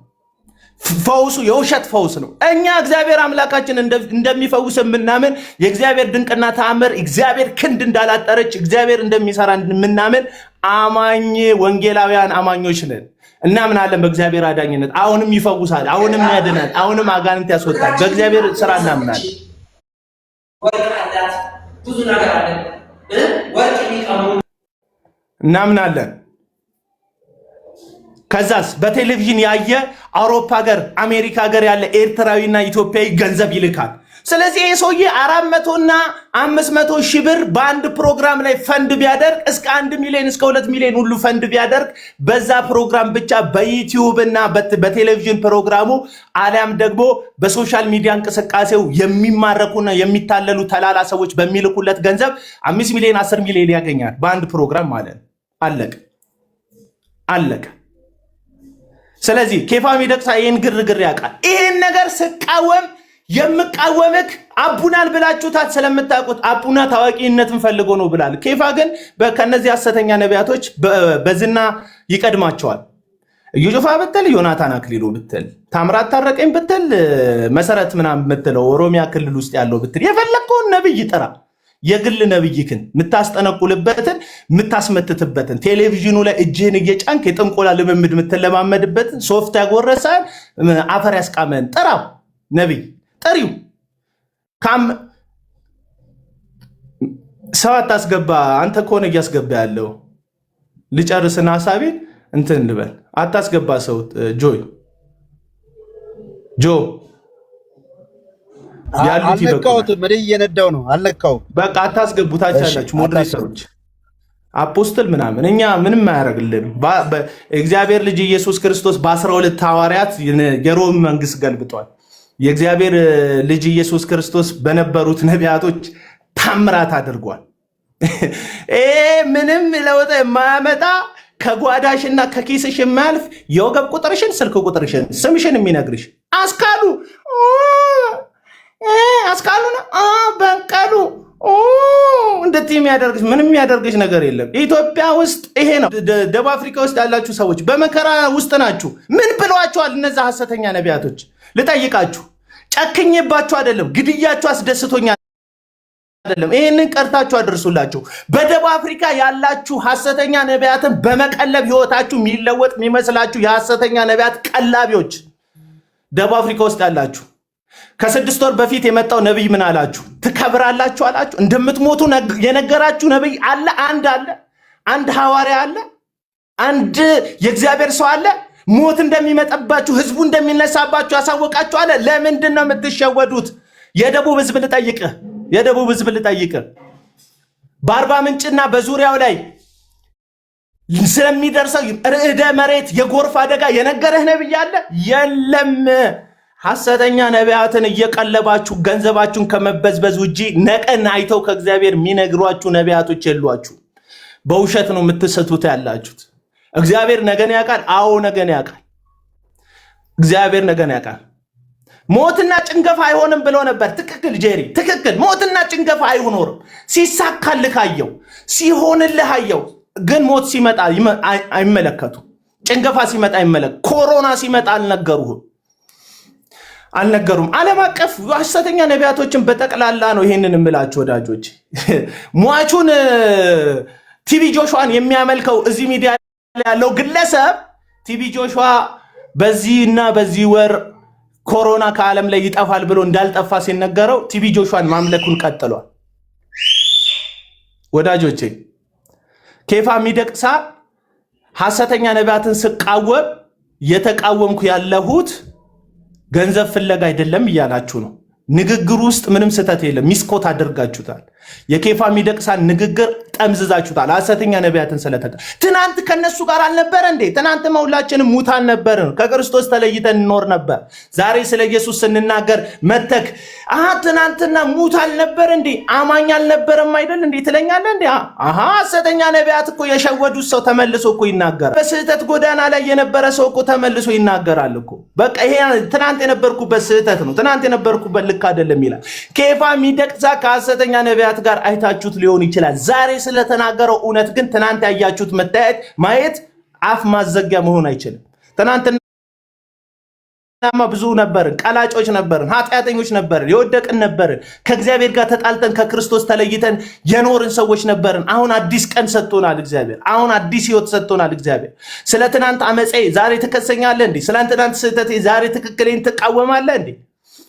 ፈውሱ የውሸት ፈውስ ነው። እኛ እግዚአብሔር አምላካችን እንደሚፈውስ የምናምን የእግዚአብሔር ድንቅና ተአምር እግዚአብሔር ክንድ እንዳላጠረች እግዚአብሔር እንደሚሰራ የምናምን አማኝ ወንጌላውያን አማኞች ነን። እናምናለን በእግዚአብሔር አዳኝነት። አሁንም ይፈውሳል፣ አሁንም ያድናል፣ አሁንም አጋንንት ያስወጣል። በእግዚአብሔር ስራ እናምናለን። እናምናለን። ከዛስ በቴሌቪዥን ያየ አውሮፓ ሀገር አሜሪካ ሀገር ያለ ኤርትራዊና ኢትዮጵያዊ ገንዘብ ይልካል። ስለዚህ ይህ ሰውዬ 400 እና 500 ሺህ ብር በአንድ ፕሮግራም ላይ ፈንድ ቢያደርግ እስከ 1 ሚሊዮን እስከ 2 ሚሊዮን ሁሉ ፈንድ ቢያደርግ በዛ ፕሮግራም ብቻ በዩቲዩብ እና በቴሌቪዥን ፕሮግራሙ አሊያም ደግሞ በሶሻል ሚዲያ እንቅስቃሴው የሚማረኩና የሚታለሉ ተላላ ሰዎች በሚልኩለት ገንዘብ 5 ሚሊዮን 10 ሚሊዮን ያገኛል በአንድ ፕሮግራም ማለት አለቀ። ስለዚህ ኬፋ ሚደቅሳ ይህን ግርግር ያውቃል። ይህን ነገር ስቃወም የምቃወምክ አቡናን ብላችሁታት ስለምታውቁት አቡና ታዋቂነትን ፈልጎ ነው ብላል። ኬፋ ግን ከነዚህ ሐሰተኛ ነቢያቶች በዝና ይቀድማቸዋል። እዩ ጩፋ ብትል፣ ዮናታን አክሊሉ ብትል፣ ታምራት ታረቀኝ ብትል፣ መሰረት ምናምን ብትለው ኦሮሚያ ክልል ውስጥ ያለው ብትል የፈለግከውን ነብይ ጥራ። የግል ነብይክን የምታስጠነቁልበትን የምታስመትትበትን ቴሌቪዥኑ ላይ እጅህን እየጫንክ የጥንቆላ ልምምድ የምትለማመድበትን ሶፍት ያጎረሳን አፈር ያስቃመን ጥራው ነብይ ጠሪው ሰው አታስገባ። አንተ ከሆነ እያስገባ ያለው ልጨርስና ሐሳቤን እንትን እንበል። አታስገባ ሰው ጆ ያሉት ይበቃውት ምን እየነዳው ነው አለካው። በቃ አታስገቡ። ታች ያላችሁ ሞዴሬተሮች አፖስትል ምናምን እኛ ምንም አያደርግልንም። እግዚአብሔር ልጅ ኢየሱስ ክርስቶስ በ12 ሐዋርያት የሮም መንግስት ገልብጧል። የእግዚአብሔር ልጅ ኢየሱስ ክርስቶስ በነበሩት ነቢያቶች ታምራት አድርጓል። ምንም ለውጥ የማያመጣ ከጓዳሽና ከኪስሽ የማያልፍ የወገብ ቁጥርሽን፣ ስልክ ቁጥርሽን፣ ስምሽን የሚነግርሽ አስካሉ በቀሉ እንደዚህ የሚያደርግሽ ምንም የሚያደርግሽ ነገር የለም። ኢትዮጵያ ውስጥ ይሄ ነው። ደቡብ አፍሪካ ውስጥ ያላችሁ ሰዎች በመከራ ውስጥ ናችሁ። ምን ብለዋቸዋል እነዛ ሐሰተኛ ነቢያቶች? ልጠይቃችሁ። ጨክኜባችሁ አይደለም፣ ግድያችሁ አስደስቶኛል አይደለም። ይሄንን ቀርታችሁ አድርሱላችሁ። በደቡብ አፍሪካ ያላችሁ ሐሰተኛ ነቢያትን በመቀለብ ህይወታችሁ የሚለወጥ የሚመስላችሁ የሐሰተኛ ነቢያት ቀላቢዎች ደቡብ አፍሪካ ውስጥ ያላችሁ ከ6 ወር በፊት የመጣው ነብይ ምን አላችሁ? ትከብራላችሁ አላችሁ። እንደምትሞቱ የነገራችሁ ነብይ አለ። አንድ ሐዋርያ አለ። አንድ የእግዚአብሔር ሰው አለ። ሞት እንደሚመጣባችሁ ህዝቡ እንደሚነሳባችሁ ያሳወቃችሁ አለ። ለምንድን ነው የምትሸወዱት? የደቡብ ህዝብ ልጠይቅህ በአርባ ምንጭና በዙሪያው ላይ ስለሚደርሰው ርዕደ መሬት የጎርፍ አደጋ የነገረህ ነብይ አለ? የለም። ሐሰተኛ ነቢያትን እየቀለባችሁ ገንዘባችሁን ከመበዝበዝ ውጪ ነቀን አይተው ከእግዚአብሔር የሚነግሯችሁ ነቢያቶች የሏችሁ። በውሸት ነው የምትሰቱት ያላችሁት። እግዚአብሔር ነገን ያውቃል። አዎ ነገን ያውቃል። እግዚአብሔር ነገን ያውቃል። ሞትና ጭንገፋ አይሆንም ብሎ ነበር። ትክክል ጄሪ፣ ትክክል። ሞትና ጭንገፋ አይሆንም። ሲሳካልህ አየው፣ ሲሆንልህ አየው። ግን ሞት ሲመጣ አይመለከቱ፣ ጭንገፋ ሲመጣ አይመለከቱ፣ ኮሮና ሲመጣ አልነገሩም። ዓለም አቀፍ ሐሰተኛ ነቢያቶችን በጠቅላላ ነው ይሄንን እምላችሁ ወዳጆች። ሟቹን ቲቢ ጆሹዋን የሚያመልከው እዚህ ሚዲያ ያለው ግለሰብ ቲቢ ጆሹዋ በዚህና በዚህ ወር ኮሮና ከዓለም ላይ ይጠፋል ብሎ እንዳልጠፋ ሲነገረው ቲቢ ጆሹዋን ማምለኩን ቀጥሏል። ወዳጆቼ ኬፋ ሚደቅሳ ሐሰተኛ ነቢያትን ስቃወም የተቃወምኩ ያለሁት ገንዘብ ፍለጋ አይደለም እያላችሁ ነው። ንግግር ውስጥ ምንም ስህተት የለም። ሚስኮት አድርጋችሁታል። የኬፋ ሚደቅሳን ንግግር ጠምዝዛችሁታል። ሐሰተኛ ነቢያትን ስለተቀ ትናንት ከነሱ ጋር አልነበረ እንዴ? ትናንት ሁላችንም ሙታን ነበርን፣ ከክርስቶስ ተለይተን እንኖር ነበር። ዛሬ ስለ ኢየሱስ ስንናገር መተክ ትናንትና ሙት አልነበር እንዴ? አማኝ አልነበረም አይደል እንዴ ትለኛለህ እንዴ? ሐሰተኛ ነቢያት እኮ የሸወዱት ሰው ተመልሶ እኮ ይናገራል። በስህተት ጎዳና ላይ የነበረ ሰው እኮ ተመልሶ ይናገራል እኮ። በቃ ይሄ ትናንት የነበርኩበት ስህተት ነው፣ ትናንት የነበርኩበት ልክ አይደለም ይላል። ኬፋ ሚደቅሳ ከሐሰተኛ ነቢያት ጋር አይታችሁት ሊሆን ይችላል። ዛሬ ስለተናገረው እውነት ግን ትናንት ያያችሁት ማየት አፍ ማዘጊያ መሆን አይችልም። ትናንትና ብዙ ነበርን፣ ቀላጮች ነበርን፣ ኃጢአተኞች ነበርን፣ የወደቅን ነበርን፣ ከእግዚአብሔር ጋር ተጣልተን ከክርስቶስ ተለይተን የኖርን ሰዎች ነበርን። አሁን አዲስ ቀን ሰጥቶናል እግዚአብሔር። አሁን አዲስ ህይወት ሰጥቶናል እግዚአብሔር። ስለ ትናንት አመፄ ዛሬ ትከሰኛለህ እንዴ? ስለ ትናንት ስህተቴ ዛሬ ትክክሌን ትቃወማለህ እንዴ?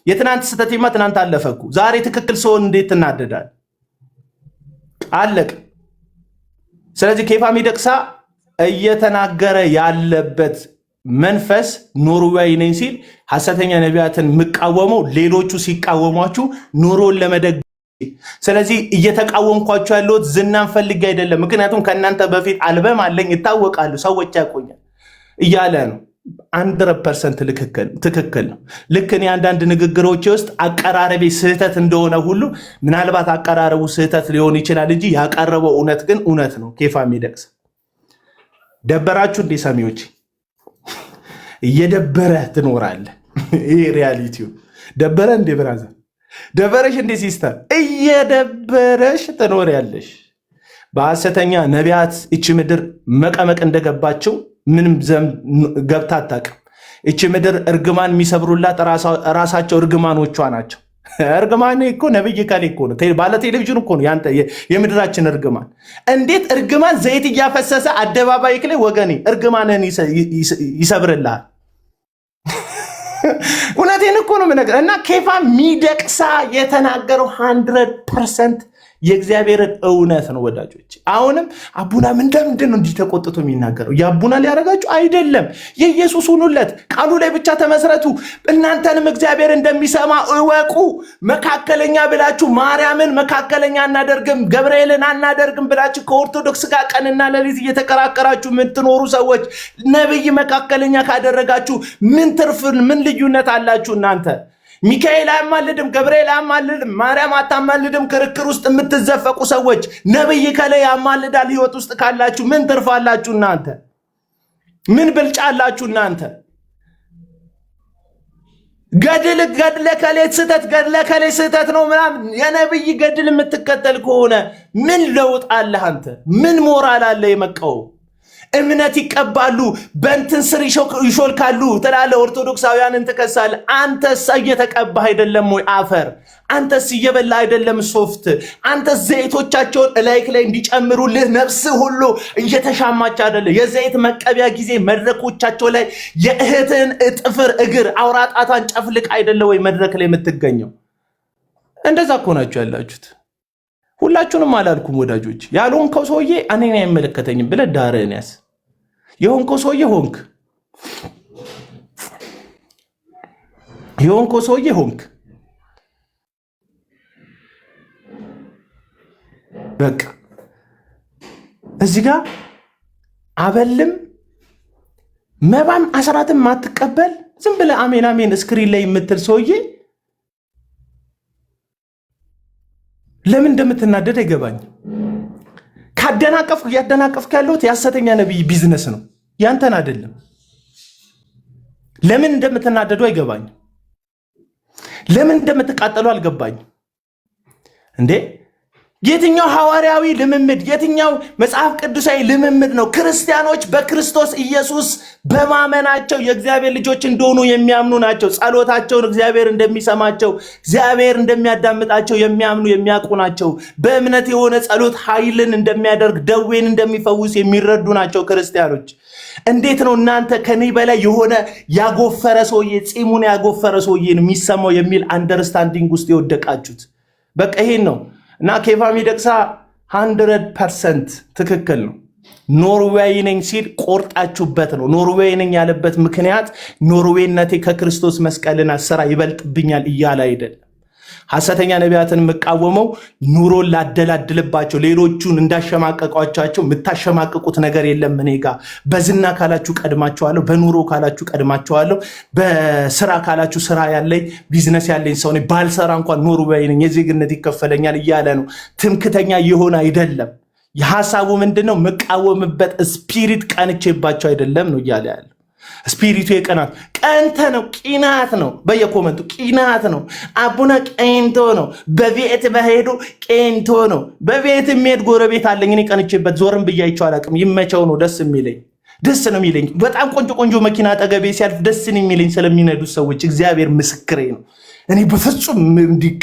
የትናንት ስህተቴማ ትናንት አለፈኩ። ዛሬ ትክክል ሰውን እንዴት ትናደዳል? አለቅ። ስለዚህ ኬፋ ሚደቅሳ እየተናገረ ያለበት መንፈስ ኖርዌይ ነኝ ሲል ሐሰተኛ ነቢያትን የምቃወመው ሌሎቹ ሲቃወሟችሁ ኑሮን ለመደግ ስለዚህ እየተቃወምኳችሁ ያለሁት ዝናን ፈልጌ አይደለም። ምክንያቱም ከእናንተ በፊት አልበም አለኝ፣ ይታወቃሉ፣ ሰዎች ያቆኛል እያለ ነው። 100% ትክክል ነው። ልክ እኔ አንዳንድ ንግግሮች ውስጥ አቀራረቤ ስህተት እንደሆነ ሁሉ ምናልባት አቀራረቡ ስህተት ሊሆን ይችላል እንጂ ያቀረበው እውነት ግን እውነት ነው። ኬፋ ሚደቅሳ ደበራችሁ እንዴ ሰሚዎች? እየደበረ ትኖራለህ። ይሄ ሪያሊቲው ደበረ እንዴ ብራዘር? ደበረሽ እንዴ ሲስተር? እየደበረሽ ትኖሪያለሽ። በሐሰተኛ ነቢያት እቺ ምድር መቀመቅ እንደገባቸው ምንም ገብታ አታውቅም። እቺ ምድር እርግማን የሚሰብሩላት ራሳቸው እርግማኖቿ ናቸው። እርግማን እኮ ነብይ ካሌ እኮ ነው፣ ባለ ቴሌቪዥን እኮ ነው ያንተ የምድራችን እርግማን። እንዴት እርግማን ዘይት እያፈሰሰ አደባባይ ላይ ወገኔ እርግማንን ይሰብርልሃል። እውነቴን እኮ ነው የምነግርህ። እና ኬፋ ሚደቅሳ የተናገረው 100% የእግዚአብሔርን እውነት ነው ወዳጆች። አሁንም አቡና ምንድን ነው እንዲህ ተቆጥቶ የሚናገረው? የአቡና ሊያረጋችሁ አይደለም። የኢየሱስ ሁኑለት፣ ቃሉ ላይ ብቻ ተመስረቱ። እናንተንም እግዚአብሔር እንደሚሰማ እወቁ። መካከለኛ ብላችሁ ማርያምን መካከለኛ አናደርግም፣ ገብርኤልን አናደርግም ብላችሁ ከኦርቶዶክስ ጋር ቀንና ሌሊት እየተከራከራችሁ የምትኖሩ ሰዎች ነብይ መካከለኛ ካደረጋችሁ ምን ትርፍ ምን ልዩነት አላችሁ እናንተ? ሚካኤል አያማልድም፣ ገብርኤል አያማልድም፣ ማርያም አታማልድም ክርክር ውስጥ የምትዘፈቁ ሰዎች ነብይ ከላይ ያማልዳል ህይወት ውስጥ ካላችሁ ምን ትርፋላችሁ እናንተ? ምን ብልጫ አላችሁ እናንተ? ገድለ ከሌ ስህተት ነው ምናምን የነብይ ገድል የምትከተል ከሆነ ምን ለውጥ አለህ አንተ? ምን ሞራል አለ የመቃወም? እምነት ይቀባሉ፣ በእንትን ስር ይሾልካሉ ትላለህ፣ ኦርቶዶክሳውያንን ትከሳለህ። አንተስ እየተቀባህ አይደለም ወይ አፈር? አንተስ እየበላ አይደለም ሶፍት? አንተስ ዘይቶቻቸውን እላይክ ላይ እንዲጨምሩልህ ነፍስ ሁሉ እየተሻማች አይደለ? የዘይት መቀቢያ ጊዜ መድረኮቻቸው ላይ የእህትን ጥፍር እግር አውራጣቷን ጨፍልቅ አይደለ ወይ መድረክ ላይ የምትገኘው? እንደዛ እኮ ናችሁ ያላችሁት። ሁላችሁንም አላልኩም ወዳጆች። ያልሆንከው ሰውዬ እኔን አይመለከተኝም ብለህ ዳርህን ያዝ። የሆንከው ሰውዬ ሆንክ፣ የሆንከው ሰውዬ ሆንክ። በቃ እዚህ ጋር አበልም መባም አስራትም ማትቀበል ዝም ብለህ አሜን አሜን ስክሪን ላይ የምትል ሰውዬ ለምን እንደምትናደድ አይገባኝ። ያደናቀፍክ ያለሁት የሐሰተኛ ነብይ ቢዝነስ ነው፣ ያንተን አይደለም። ለምን እንደምትናደዱ አይገባኝ። ለምን እንደምትቃጠሉ አልገባኝ። እንዴ የትኛው ሐዋርያዊ ልምምድ የትኛው መጽሐፍ ቅዱሳዊ ልምምድ ነው ክርስቲያኖች በክርስቶስ ኢየሱስ በማመናቸው የእግዚአብሔር ልጆች እንደሆኑ የሚያምኑ ናቸው። ጸሎታቸውን እግዚአብሔር እንደሚሰማቸው እግዚአብሔር እንደሚያዳምጣቸው የሚያምኑ የሚያውቁ ናቸው። በእምነት የሆነ ጸሎት ኃይልን እንደሚያደርግ ደዌን እንደሚፈውስ የሚረዱ ናቸው ክርስቲያኖች። እንዴት ነው እናንተ ከኔ በላይ የሆነ ያጎፈረ ሰውዬ ጺሙን ያጎፈረ ሰውዬን የሚሰማው የሚል አንደርስታንዲንግ ውስጥ የወደቃችሁት? በቃ ይሄን ነው። እና ኬፋ ሚደቅሳ 100% ትክክል ነው። ኖርዌይ ነኝ ሲል ቆርጣችሁበት ነው። ኖርዌይ ነኝ ያለበት ምክንያት ኖርዌይነቴ ከክርስቶስ መስቀልና ስራ ይበልጥብኛል እያለ አይደለም። ሐሰተኛ ነቢያትን የምቃወመው ኑሮን ላደላድልባቸው ሌሎቹን እንዳሸማቀቋቸው የምታሸማቅቁት ነገር የለም። እኔ ጋ በዝና ካላችሁ ቀድማቸዋለሁ፣ በኑሮ ካላችሁ ቀድማቸዋለሁ፣ በስራ ካላችሁ ስራ ያለኝ ቢዝነስ ያለኝ ሰው ነኝ፣ ባልሰራ እንኳን ኖርዌይ ነኝ የዜግነት ይከፈለኛል እያለ ነው። ትምክተኛ የሆነ አይደለም። የሐሳቡ ምንድነው? መቃወምበት ስፒሪት ቀንቼባቸው አይደለም ነው እያለ ያለ። ስፒሪቱ የቀናት ቀንተ ነው፣ ቂናት ነው። በየኮመንቱ ቂናት ነው። አቡነ ቄንቶ ነው። በቤት በሄዱ ቄንቶ ነው። በቤት የሚሄድ ጎረቤት አለኝ እኔ ቀንቼበት ዞርም ብያይቸው አላውቅም። ይመቸው ነው ደስ የሚለኝ ነው የሚለኝ። በጣም ቆንጆ መኪና አጠገቤ ሲያልፍ ደስ ነው የሚለኝ ስለሚነዱት ሰዎች። እግዚአብሔር ምስክሬ ነው። እኔ በፍጹም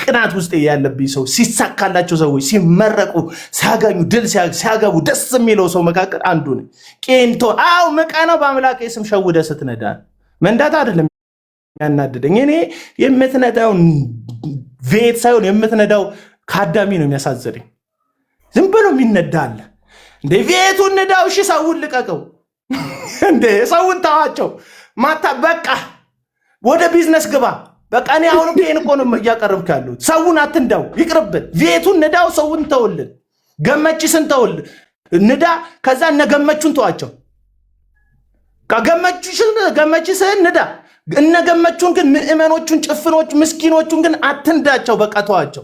ቅናት ውስጥ ያለብኝ ሰው ሲሳካላቸው ሰዎች ሲመረቁ ሲያገኙ ድል ሲያገቡ ደስ የሚለው ሰው መካከል አንዱ ነኝ። ቄንቶ አው መቃናው በአምላክ ስም ሸውደ ስትነዳ መንዳት አይደለም ያናደደኝ። እኔ የምትነዳው ቬት ሳይሆን የምትነዳው ካዳሚ ነው የሚያሳዝነኝ። ዝም ብሎ የሚነዳል እንደ ቬቱን ነዳው። እሺ ሰውን ልቀቀው እንደ ሰውን ታዋቸው ማታ በቃ ወደ ቢዝነስ ግባ። በቃ እኔ አሁንም ይሄን እኮ ነው እያቀረብክ ያለሁት። ሰውን አትንዳው፣ ይቅርብን። ቬቱን ንዳው፣ ሰውን ተውልን። ገመችስን ተውልን ንዳ። ከዛ እነ ገመቹን ተዋቸው። ገመችስን ንዳ። እነ ገመቹን ግን ምእመኖቹን፣ ጭፍኖች፣ ምስኪኖቹን ግን አትንዳቸው። በቃ ተዋቸው።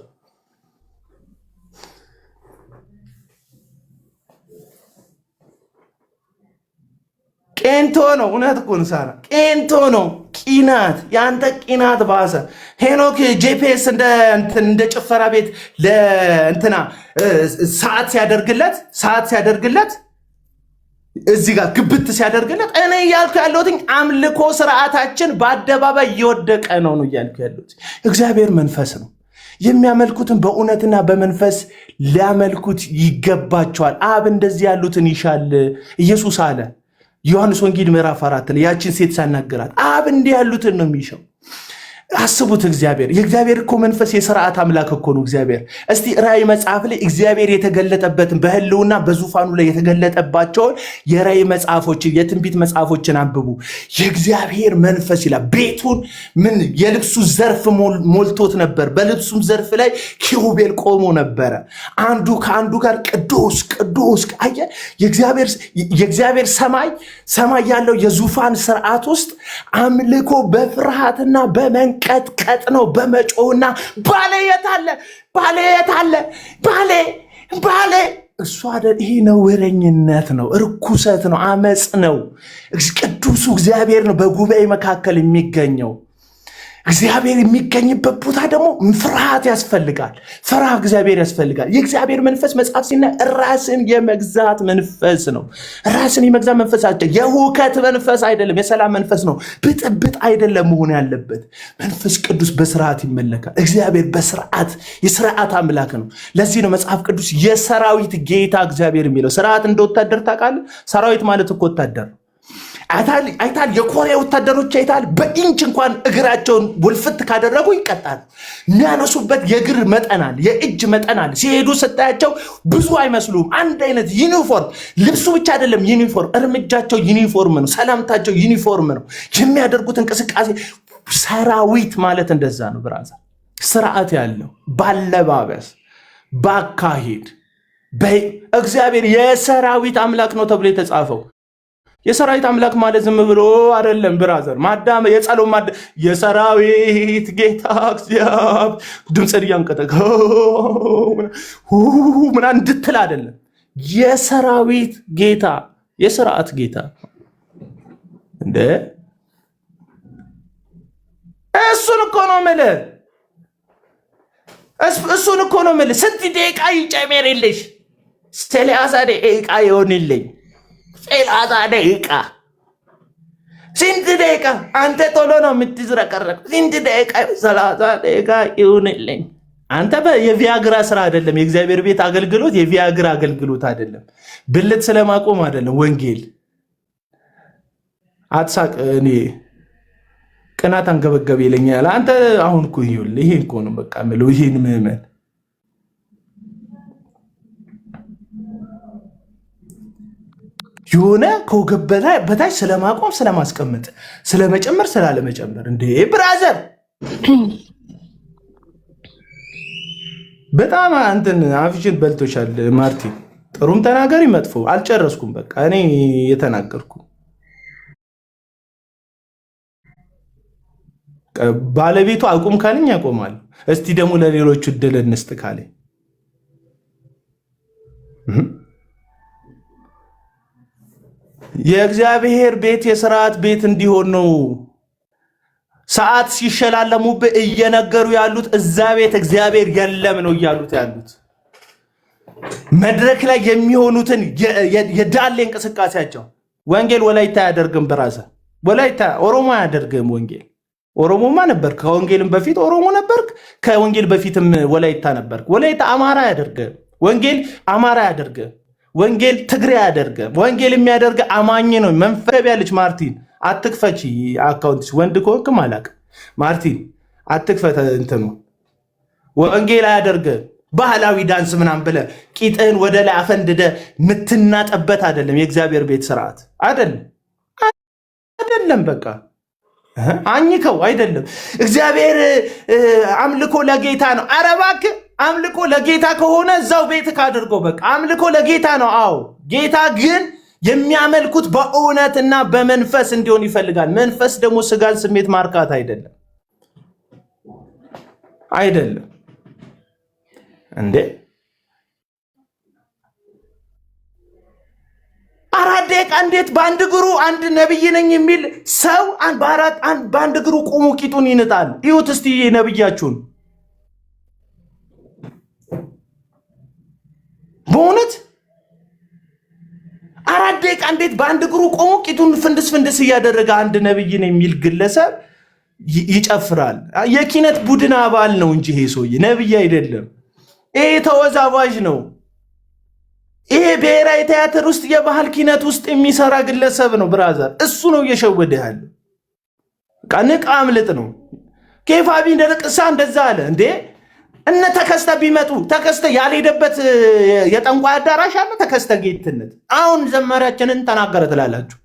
ቄንቶ ነው። እውነት እኮ ነው ሳራ፣ ቄንቶ ነው። ቂናት፣ ያንተ ቂናት ባሰ። ሄኖክ ጂፒኤስ እንደ ጭፈራ ቤት ለእንትና ሰዓት ሲያደርግለት እዚህ ጋር ግብት ሲያደርግለት እኔ እያልኩ ያለሁት አምልኮ ስርዓታችን በአደባባይ እየወደቀ ነው እያልኩ ያለሁት። እግዚአብሔር መንፈስ ነው። የሚያመልኩትን በእውነትና በመንፈስ ሊያመልኩት ይገባቸዋል። አብ እንደዚህ ያሉትን ይሻል ኢየሱስ አለ ዮሐንስ ወንጌል ምዕራፍ 4 ላይ ያችን ሴት ሳናገራት አብ እንዲህ ያሉትን ነው የሚሻው። አስቡት። የእግዚአብሔር እኮ መንፈስ የሥርዓት አምላክ እኮ ነው እግዚአብሔር። እስቲ ራእይ መጽሐፍ ላይ እግዚአብሔር የተገለጠበትን በህልውና በዙፋኑ ላይ የተገለጠባቸውን የራእይ መጽሐፎችን የትንቢት መጽሐፎችን አንብቡ። የእግዚአብሔር መንፈስ ይላል ቤቱን የልብሱ ዘርፍ ሞልቶት ነበር። በልብሱም ዘርፍ ላይ ኪሩቤል ቆሞ ነበረ። አንዱ ከአንዱ ጋር ቅዱስ ቅዱስ። አየ የእግዚአብሔር ሰማይ ያለው የዙፋን ስርዓት ውስጥ አምልኮ በፍርሃትና ቀጥቀጥ ነው። በመጮህና ባሌ የት አለ ባሌ እሱ አይደል? ይሄ ነውረኝነት ነው፣ እርኩሰት ነው፣ አመጽ ነው። ቅዱሱ እግዚአብሔር ነው በጉባኤ መካከል የሚገኘው። እግዚአብሔር የሚገኝበት ቦታ ደግሞ ፍርሃት ያስፈልጋል። ፍርሃ እግዚአብሔር ያስፈልጋል። የእግዚአብሔር መንፈስ መጽሐፍ ሲናገር ራስን የመግዛት መንፈስ ነው። ራስን የመግዛት መንፈስ የሁከት መንፈስ አይደለም፣ የሰላም መንፈስ ነው። ብጥብጥ አይደለም መሆን ያለበት። መንፈስ ቅዱስ በስርዓት ይመለካል። እግዚአብሔር በስርዓት የስርዓት አምላክ ነው። ለዚህ ነው መጽሐፍ ቅዱስ የሰራዊት ጌታ እግዚአብሔር የሚለው። ስርዓት እንደ ወታደር ታውቃለህ? ሰራዊት ማለት እኮ ወታደር ነው። አይታል የኮሪያ ወታደሮች አይታል በኢንች እንኳን እግራቸውን ወልፍት ካደረጉ ይቀጣል። የሚያነሱበት የእግር መጠን አለ፣ የእጅ መጠን አለ። ሲሄዱ ስታያቸው ብዙ አይመስሉም። አንድ አይነት ዩኒፎርም፣ ልብሱ ብቻ አይደለም ዩኒፎርም፣ እርምጃቸው ዩኒፎርም ነው፣ ሰላምታቸው ዩኒፎርም ነው፣ የሚያደርጉት እንቅስቃሴ። ሰራዊት ማለት እንደዛ ነው ብራዘር። ስርዓት ያለው ባለባበስ፣ ባካሄድ። እግዚአብሔር የሰራዊት አምላክ ነው ተብሎ የተጻፈው የሰራዊት አምላክ ማለት ዝም ብሎ አይደለም ብራዘር። ማዳመ የጸሎት የሰራዊት ጌታ እግዚአብሔር ድምፅን እያንቀጠቀ ምናምን እንድትል አይደለም። የሰራዊት ጌታ የስርዓት ጌታ እንደ እሱን እኮ ነው የምልህ። እሱን እኮ ነው የምልህ። ስንት ደቂቃ ይጨመርልሽ? 30 ደቂቃ ይሆንልኝ። 30 ደቂቃ ስንት ደቂቃ? አንተ ቶሎ ነው የምትዝረቀረቅ። ስንት ደቂቃ? 30 ደቂቃ ይሆንልኝ። አንተ የቪያግራ ስራ አይደለም። የእግዚአብሔር ቤት አገልግሎት የቪያግራ አገልግሎት አይደለም። ብልት ስለማቆም አይደለም። ወንጌል አትሳቅ። እኔ ቅናት አንገበገብ ይለኛል። አንተ አሁን እኮ ይኸውልህ፣ ይሄን እኮ ነው በቃ የምለው። ይሄን ምዕመን የሆነ ከወገብ በታች ስለማቆም ስለማስቀመጥ፣ ስለመጨመር ስላለመጨመር። እንዴ ብራዘር በጣም አንተን አፍሽን በልቶሻል ማርቲን። ጥሩም ተናገሪ መጥፎ አልጨረስኩም። በቃ እኔ የተናገርኩ ባለቤቱ አቁም ካለኝ ያቆማል። እስቲ ደግሞ ለሌሎቹ እድል እንስጥ ካለኝ የእግዚአብሔር ቤት የሥርዓት ቤት እንዲሆን ነው። ሰዓት ሲሸላለሙብህ እየነገሩ ያሉት እዛ ቤት እግዚአብሔር የለም ነው እያሉት ያሉት። መድረክ ላይ የሚሆኑትን የዳሌ እንቅስቃሴያቸው ወንጌል ወላይታ አያደርግም። ብራዘር ወላይታ ኦሮሞ አያደርግም። ወንጌል ኦሮሞማ ነበርክ። ከወንጌልም በፊት ኦሮሞ ነበርክ። ከወንጌል በፊትም ወላይታ ነበርክ። ወላይታ አማራ አያደርግም። ወንጌል አማራ አያደርግም። ወንጌል ትግሬ አያደርግም። ወንጌል የሚያደርግ አማኝ ነው። መንፈብ ያለች ማርቲን አትክፈቺ አካውንት ወንድ ከወንክም አላቅ ማርቲን አትክፈት። እንትኑ ወንጌል አያደርግም። ባህላዊ ዳንስ ምናምን ብለህ ቂጥህን ወደ ላይ አፈንድደ ምትናጠበት አይደለም። የእግዚአብሔር ቤት ስርዓት አይደለም። በቃ አኝከው አይደለም። እግዚአብሔር አምልኮ ለጌታ ነው። ኧረ እባክህ አምልኮ ለጌታ ከሆነ እዛው ቤት ካድርገው። በቃ አምልኮ ለጌታ ነው። አዎ ጌታ ግን የሚያመልኩት በእውነትና በመንፈስ እንዲሆን ይፈልጋል። መንፈስ ደግሞ ስጋን ስሜት ማርካት አይደለም አይደለም እንዴ 4 ደቂቃ እንዴት በአንድ እግሩ አንድ ነብይ ነኝ የሚል ሰው በአንድ እግሩ ቆሞ ቂጡን ይንጣል? ይሁት እስቲ ነብያችሁን በእውነት 4 ደቂቃ እንዴት በአንድ እግሩ ቆሞ ቂጡን ፍንድስ እያደረገ አንድ ነብይ ነኝ የሚል ግለሰብ ይጨፍራል? የኪነት ቡድን አባል ነው እንጂ ይሄ ሰውዬ ነብይ አይደለም። ይሄ ተወዛዋዥ ነው። ይሄ ብሔራዊ ቲያትር ውስጥ የባህል ኪነት ውስጥ የሚሰራ ግለሰብ ነው። ብራዘር እሱ ነው እየሸወደ ያለ። ንቃ አምልጥ ነው። ኬፋቢ እንደርቅሳ እንደዛ አለ እንዴ። እነ ተከስተ ቢመጡ ተከስተ ያልሄደበት የጠንቋይ አዳራሽ አለ። ተከስተ ጌትነት አሁን ዘማሪያችንን ተናገረ ትላላችሁ።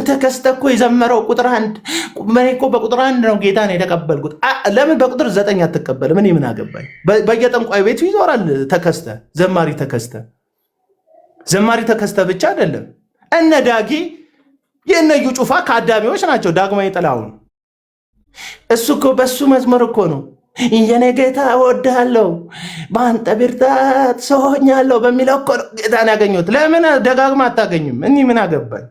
ተከስተ እኮ የዘመረው ቁጥር 1 እኔ እኮ በቁጥር 1 ነው ጌታን የተቀበልኩት። ለምን በቁጥር 9 አትቀበልም? እኔ ምን አገባኝ? በየጠንቋይ ቤቱ ይዞራል ተከስተ። ዘማሪ ተከስተ ብቻ አይደለም። እነ ዳጊ የእነዩ ጩፋ ከአዳሚዎች ናቸው። ዳግማዊ ጥላሁን እሱ እኮ በሱ መዝመር እኮ ነው የኔ ጌታ እወድሃለሁ በአንተ ብርታት ሰው ሆኛለሁ በሚለው እኮ ጌታን ያገኘሁት። ለምን ደጋግማ አታገኙም? እኔ ምን አገባኝ?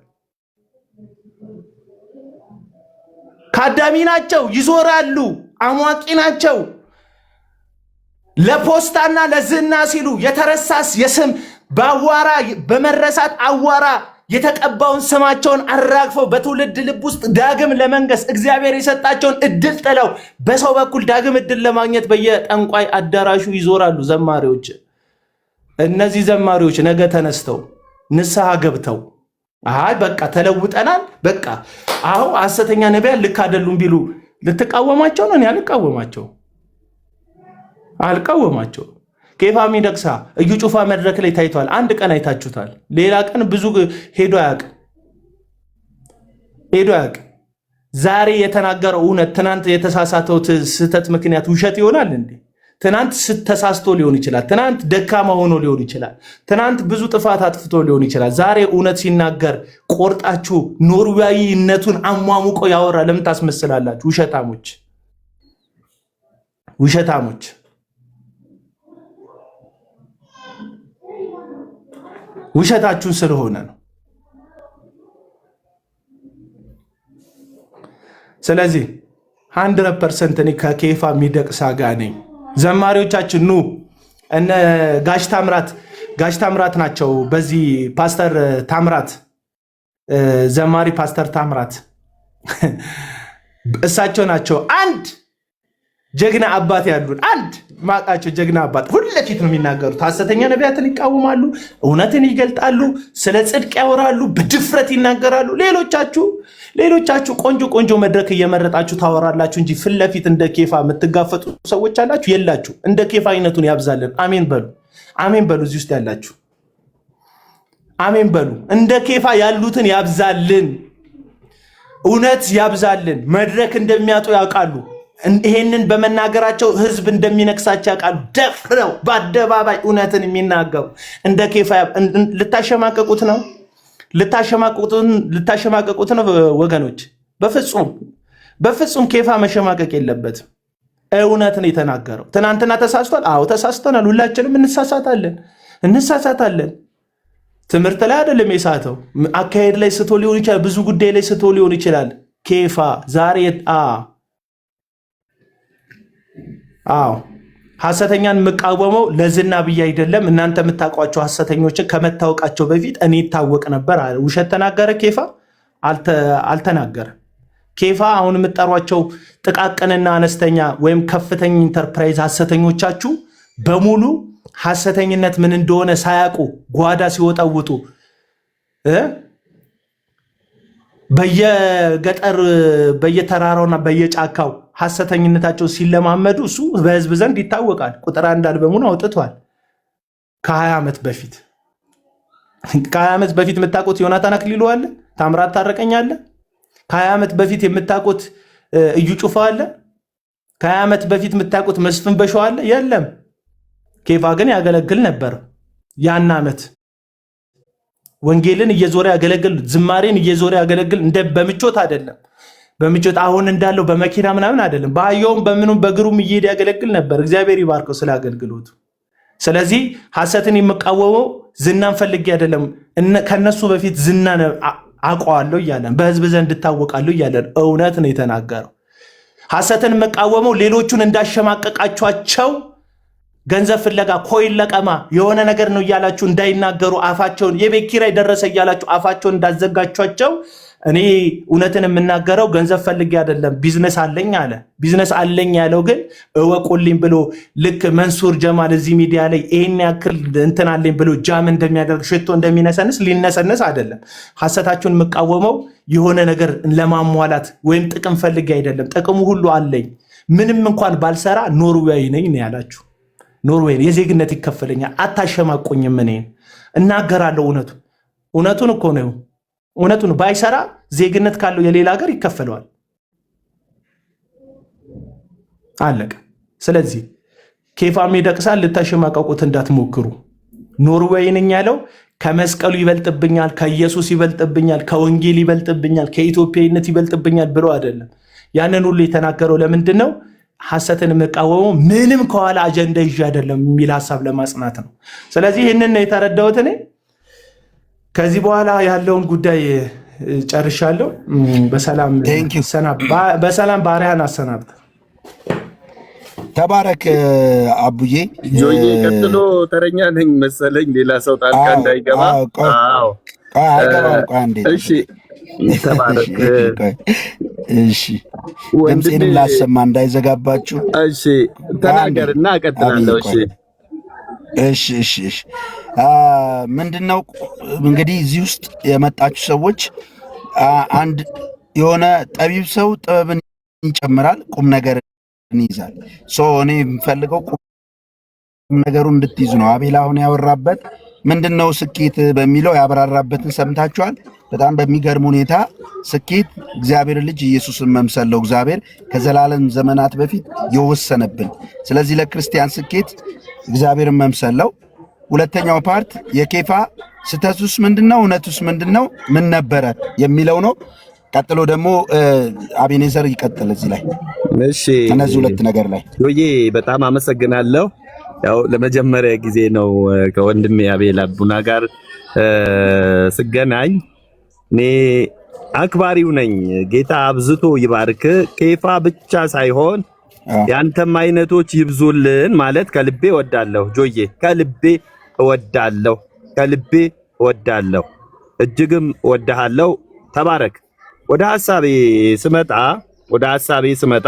ከአዳሚ ናቸው፣ ይዞራሉ፣ አሟቂ ናቸው። ለፖስታና ለዝና ሲሉ የተረሳስ የስም በአዋራ በመረሳት አዋራ የተቀባውን ስማቸውን አራግፈው በትውልድ ልብ ውስጥ ዳግም ለመንገስ እግዚአብሔር የሰጣቸውን እድል ጥለው በሰው በኩል ዳግም እድል ለማግኘት በየጠንቋይ አዳራሹ ይዞራሉ ዘማሪዎች። እነዚህ ዘማሪዎች ነገ ተነስተው ንስሐ ገብተው አይ በቃ ተለውጠናል፣ በቃ አሁን ሐሰተኛ ነቢያት ልክ አይደሉም ቢሉ ልትቃወማቸው ነው? እኔ አልቃወማቸው። ኬፋ ሚደቅሳ እዩ ጩፋ መድረክ ላይ ታይቷል። አንድ ቀን አይታችሁታል። ሌላ ቀን ብዙ ሄዶ አያውቅም። ዛሬ የተናገረው እውነት ትናንት የተሳሳተው ስህተት ምክንያት ውሸት ይሆናል እንዴ? ትናንት ስተሳስቶ ሊሆን ይችላል። ትናንት ደካማ ሆኖ ሊሆን ይችላል። ትናንት ብዙ ጥፋት አጥፍቶ ሊሆን ይችላል። ዛሬ እውነት ሲናገር ቆርጣችሁ ኖርዌያዊነቱን አሟሙቆ ያወራ ለምን ታስመስላላችሁ? ውሸታሞች ውሸታሞች። ውሸታችሁን ስለሆነ ነው። ስለዚህ 100% እኔ ከኬፋ ሚደቅሳ ጋር ነኝ። ዘማሪዎቻችን ኑ እነ ጋሽ ታምራት ናቸው። በዚህ ፓስተር ታምራት ዘማሪ ፓስተር ታምራት እሳቸው ናቸው አንድ ጀግና አባት ያሉን። አንድ ማቃቸው ጀግና አባት ሁለፊት ነው የሚናገሩት። ሐሰተኛ ነቢያትን ይቃወማሉ፣ እውነትን ይገልጣሉ፣ ስለ ጽድቅ ያወራሉ፣ በድፍረት ይናገራሉ። ሌሎቻችሁ ቆንጆ መድረክ እየመረጣችሁ ታወራላችሁ እንጂ ፊት ለፊት እንደ ኬፋ የምትጋፈጡ ሰዎች አላችሁ የላችሁ። እንደ ኬፋ አይነቱን ያብዛልን። አሜን በሉ፣ አሜን በሉ። እዚህ ውስጥ ያላችሁ አሜን በሉ። እንደ ኬፋ ያሉትን ያብዛልን፣ እውነት ያብዛልን። መድረክ እንደሚያጡ ያውቃሉ። ይሄንን በመናገራቸው ህዝብ እንደሚነክሳቸው ያውቃሉ። ደፍረው በአደባባይ እውነትን የሚናገሩ እንደ ኬፋ ልታሸማቀቁት ነው። ልታሸማቀቁት ነው ወገኖች። በፍጹም ኬፋ መሸማቀቅ የለበትም። እውነትን የተናገረው ትናንትና ተሳስቷል። አዎ ተሳስተናል። ሁላችንም እንሳሳታለን። ትምህርት ላይ አይደለም የሳተው፣ አካሄድ ላይ ስቶ ሊሆን ይችላል። ብዙ ጉዳይ ላይ ስቶ ሊሆን ይችላል። ኬፋ ዛሬ ሐሰተኛን የምቃወመው ለዝና ብዬ አይደለም። እናንተ የምታውቋቸው ሐሰተኞችን ከመታወቃቸው በፊት እኔ ይታወቅ ነበር አለ። ውሸት ተናገረ ኬፋ? አልተናገረም። ኬፋ አሁን የምጠሯቸው ጥቃቅንና አነስተኛ ወይም ከፍተኛ ኢንተርፕራይዝ ሐሰተኞቻችሁ በሙሉ ሐሰተኝነት ምን እንደሆነ ሳያውቁ ጓዳ ሲወጣውጡ በየገጠር በየተራራውና በየጫካው ሐሰተኝነታቸው ሲለማመዱ እሱ በህዝብ ዘንድ ይታወቃል። ቁጥር 1 አልበሙን አውጥቷል ከ20 ዓመት በፊት። ከ20 ዓመት በፊት የምታውቁት ዮናታን አክሊሉ አለ፣ ታምራት ታረቀኝ አለ። ከ20 ዓመት በፊት የምታውቁት እዩ ጩፋ አለ። ከ20 ዓመት በፊት የምታውቁት መስፍን በሸዋ አለ። የለም። ኬፋ ግን ያገለግል ነበር ያን ዓመት። ወንጌልን እየዞረ ያገለግል፣ ዝማሬን እየዞረ ያገለግል። እንደ በምቾት አይደለም። በምቾት አሁን እንዳለው በመኪና ምናምን አይደለም። በአህያውም በምኑም በእግሩም እየሄደ ያገለግል ነበር። እግዚአብሔር ይባርከው ስለ አገልግሎቱ። ስለዚህ ሐሰትን የምቃወመው ዝናን ፈልጌ አይደለም። ከነሱ በፊት ዝናን አውቀዋለሁ እያለን በህዝብ ዘንድ እታወቃለሁ እያለን እውነት ነው የተናገረው። ሐሰትን የምቃወመው ሌሎቹን እንዳሸማቀቃቸዋቸው ገንዘብ ፍለጋ ኮይን ለቀማ የሆነ ነገር ነው እያላችሁ እንዳይናገሩ አፋቸውን የቤት ኪራይ ደረሰ እያላችሁ አፋቸውን እንዳዘጋቿቸው እኔ እውነትን የምናገረው ገንዘብ ፈልጌ አይደለም። ቢዝነስ አለኝ አለ። ቢዝነስ አለኝ ያለው ግን እወቁልኝ ብሎ ልክ መንሱር ጀማል እዚህ ሚዲያ ላይ ይሄን ያክል እንትን አለኝ ብሎ ጃም እንደሚያደርግ ሽቶ እንደሚነሰንስ ሊነሰንስ አይደለም። ሐሰታችሁን የምቃወመው የሆነ ነገር ለማሟላት ወይም ጥቅም ፈልጌ አይደለም። ጥቅሙ ሁሉ አለኝ። ምንም እንኳን ባልሰራ ኖርዌይ ነኝ ነው ያላችሁ። ኖርዌይ የዜግነት ይከፈለኛል። አታሸማቆኝም። እኔን እናገራለሁ። እውነቱን እኮ ነው። እውነቱን ባይሰራ ዜግነት ካለው የሌላ ሀገር ይከፈለዋል። አለቀ። ስለዚህ ኬፋ ሚደቅሳን ልታሸማቀቁት እንዳትሞክሩ። ኖርዌይ ነኝ ያለው ከመስቀሉ ይበልጥብኛል፣ ከኢየሱስ ይበልጥብኛል፣ ከወንጌል ይበልጥብኛል፣ ከኢትዮጵያዊነት ይበልጥብኛል ብሎ አይደለም። ያንን ሁሉ የተናገረው ለምንድን ነው? ሐሰትን የምቃወመው ምንም ከኋላ አጀንዳ ይዤ አይደለም የሚል ሐሳብ ለማጽናት ነው። ስለዚህ ይህንን ነው የተረዳሁት እኔ። ከዚህ በኋላ ያለውን ጉዳይ ጨርሻለሁ። በሰላም ባሪያን አሰናብት። ተባረክ አቡዬ። ጆዬ ቀጥሎ ተረኛ ነኝ መሰለኝ፣ ሌላ ሰው ጣልቃ እንዳይገባ። እሺ ተባረክ። እሺ ድምፄን ላሰማ እንዳይዘጋባችሁ። እሺ ተናገርና እቀጥላለሁ። እሺ ምንድነው እንግዲህ እዚህ ውስጥ የመጣችሁ ሰዎች አንድ የሆነ ጠቢብ ሰው ጥበብን ይጨምራል፣ ቁም ነገርን ይይዛል። እኔ የምፈልገው ቁም ነገሩን እንድትይዙ ነው። አቤል አሁን ያወራበት ምንድነው ስኬት በሚለው ያብራራበትን ሰምታችኋል። በጣም በሚገርም ሁኔታ ስኬት እግዚአብሔር ልጅ ኢየሱስን መምሰል ነው። እግዚአብሔር ከዘላለም ዘመናት በፊት የወሰነብን። ስለዚህ ለክርስቲያን ስኬት እግዚአብሔርን መምሰል ነው። ሁለተኛው ፓርት የኬፋ ስተቱስ ምንድነው፣ እውነቱስ ምንድነው፣ ምን ነበረ የሚለው ነው። ቀጥሎ ደግሞ አቤኔዘር ይቀጥል እዚህ ላይ። እሺ እነዚህ ሁለት ነገር ላይ ጆዬ በጣም አመሰግናለሁ። ያው ለመጀመሪያ ጊዜ ነው ከወንድሜ አቤል አቡና ጋር ስገናኝ። እኔ አክባሪው ነኝ። ጌታ አብዝቶ ይባርክ። ኬፋ ብቻ ሳይሆን ያንተም አይነቶች ይብዙልን ማለት ከልቤ እወዳለሁ። ጆዬ ከልቤ እወዳለሁ፣ ከልቤ እወዳለሁ፣ እጅግም እወዳለሁ። ተባረክ። ወደ ሐሳቤ ስመጣ